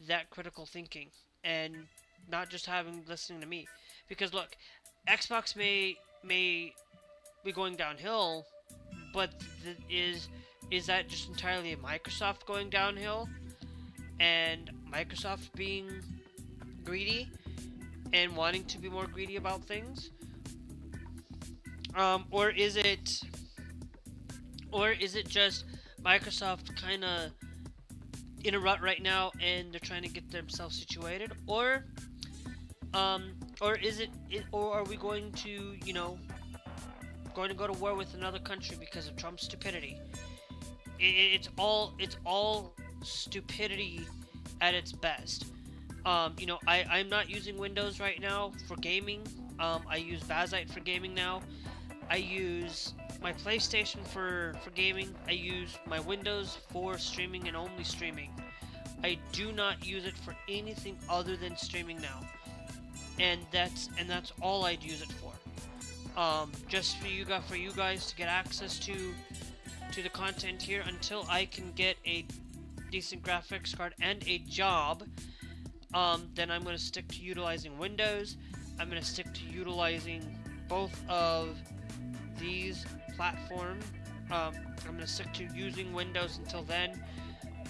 S1: that critical thinking and not just listening to me. Because look, Xbox may be going downhill, but is that just entirely Microsoft going downhill and Microsoft being greedy and wanting to be more greedy about things? Or is it just Microsoft kind of in a rut right now and they're trying to get themselves situated? Or are we going to go to war with another country because of Trump's stupidity? It's all stupidity at its best. I'm not using Windows right now for gaming. I use Bazite for gaming now. I use my PlayStation for gaming. I use my Windows for streaming and only streaming. I do not use it for anything other than streaming now. And that's all I'd use it for. Just for you guys to get access to the content here until I can get a decent graphics card and a job. Then I'm going to stick to utilizing Windows. I'm going to stick to utilizing both of these platforms. I'm going to stick to using Windows until then,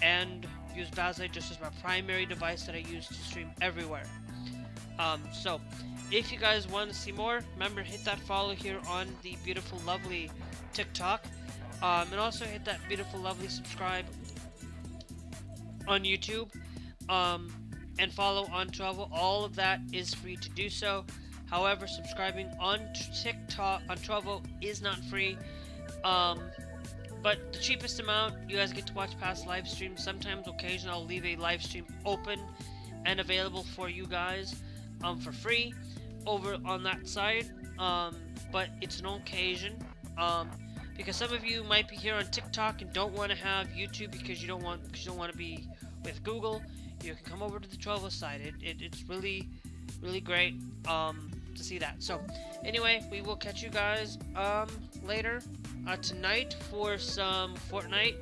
S1: and use Bazite just as my primary device that I use to stream everywhere. So, if you guys want to see more, remember, hit that follow here on the beautiful, lovely TikTok. And also hit that beautiful, lovely subscribe on YouTube. And follow on Trovo. All of that is free to do so. However, subscribing on TikTok, on Trovo, is not free. But the cheapest amount, you guys get to watch past live streams. Sometimes, occasionally, I'll leave a live stream open and available for you guys for free over on that side. But it's an occasion. Because some of you might be here on TikTok and don't want to have YouTube because you don't want to be with Google. You can come over to the Trovo side. It's really, really great to see that. So, anyway, we will catch you guys later tonight for some Fortnite.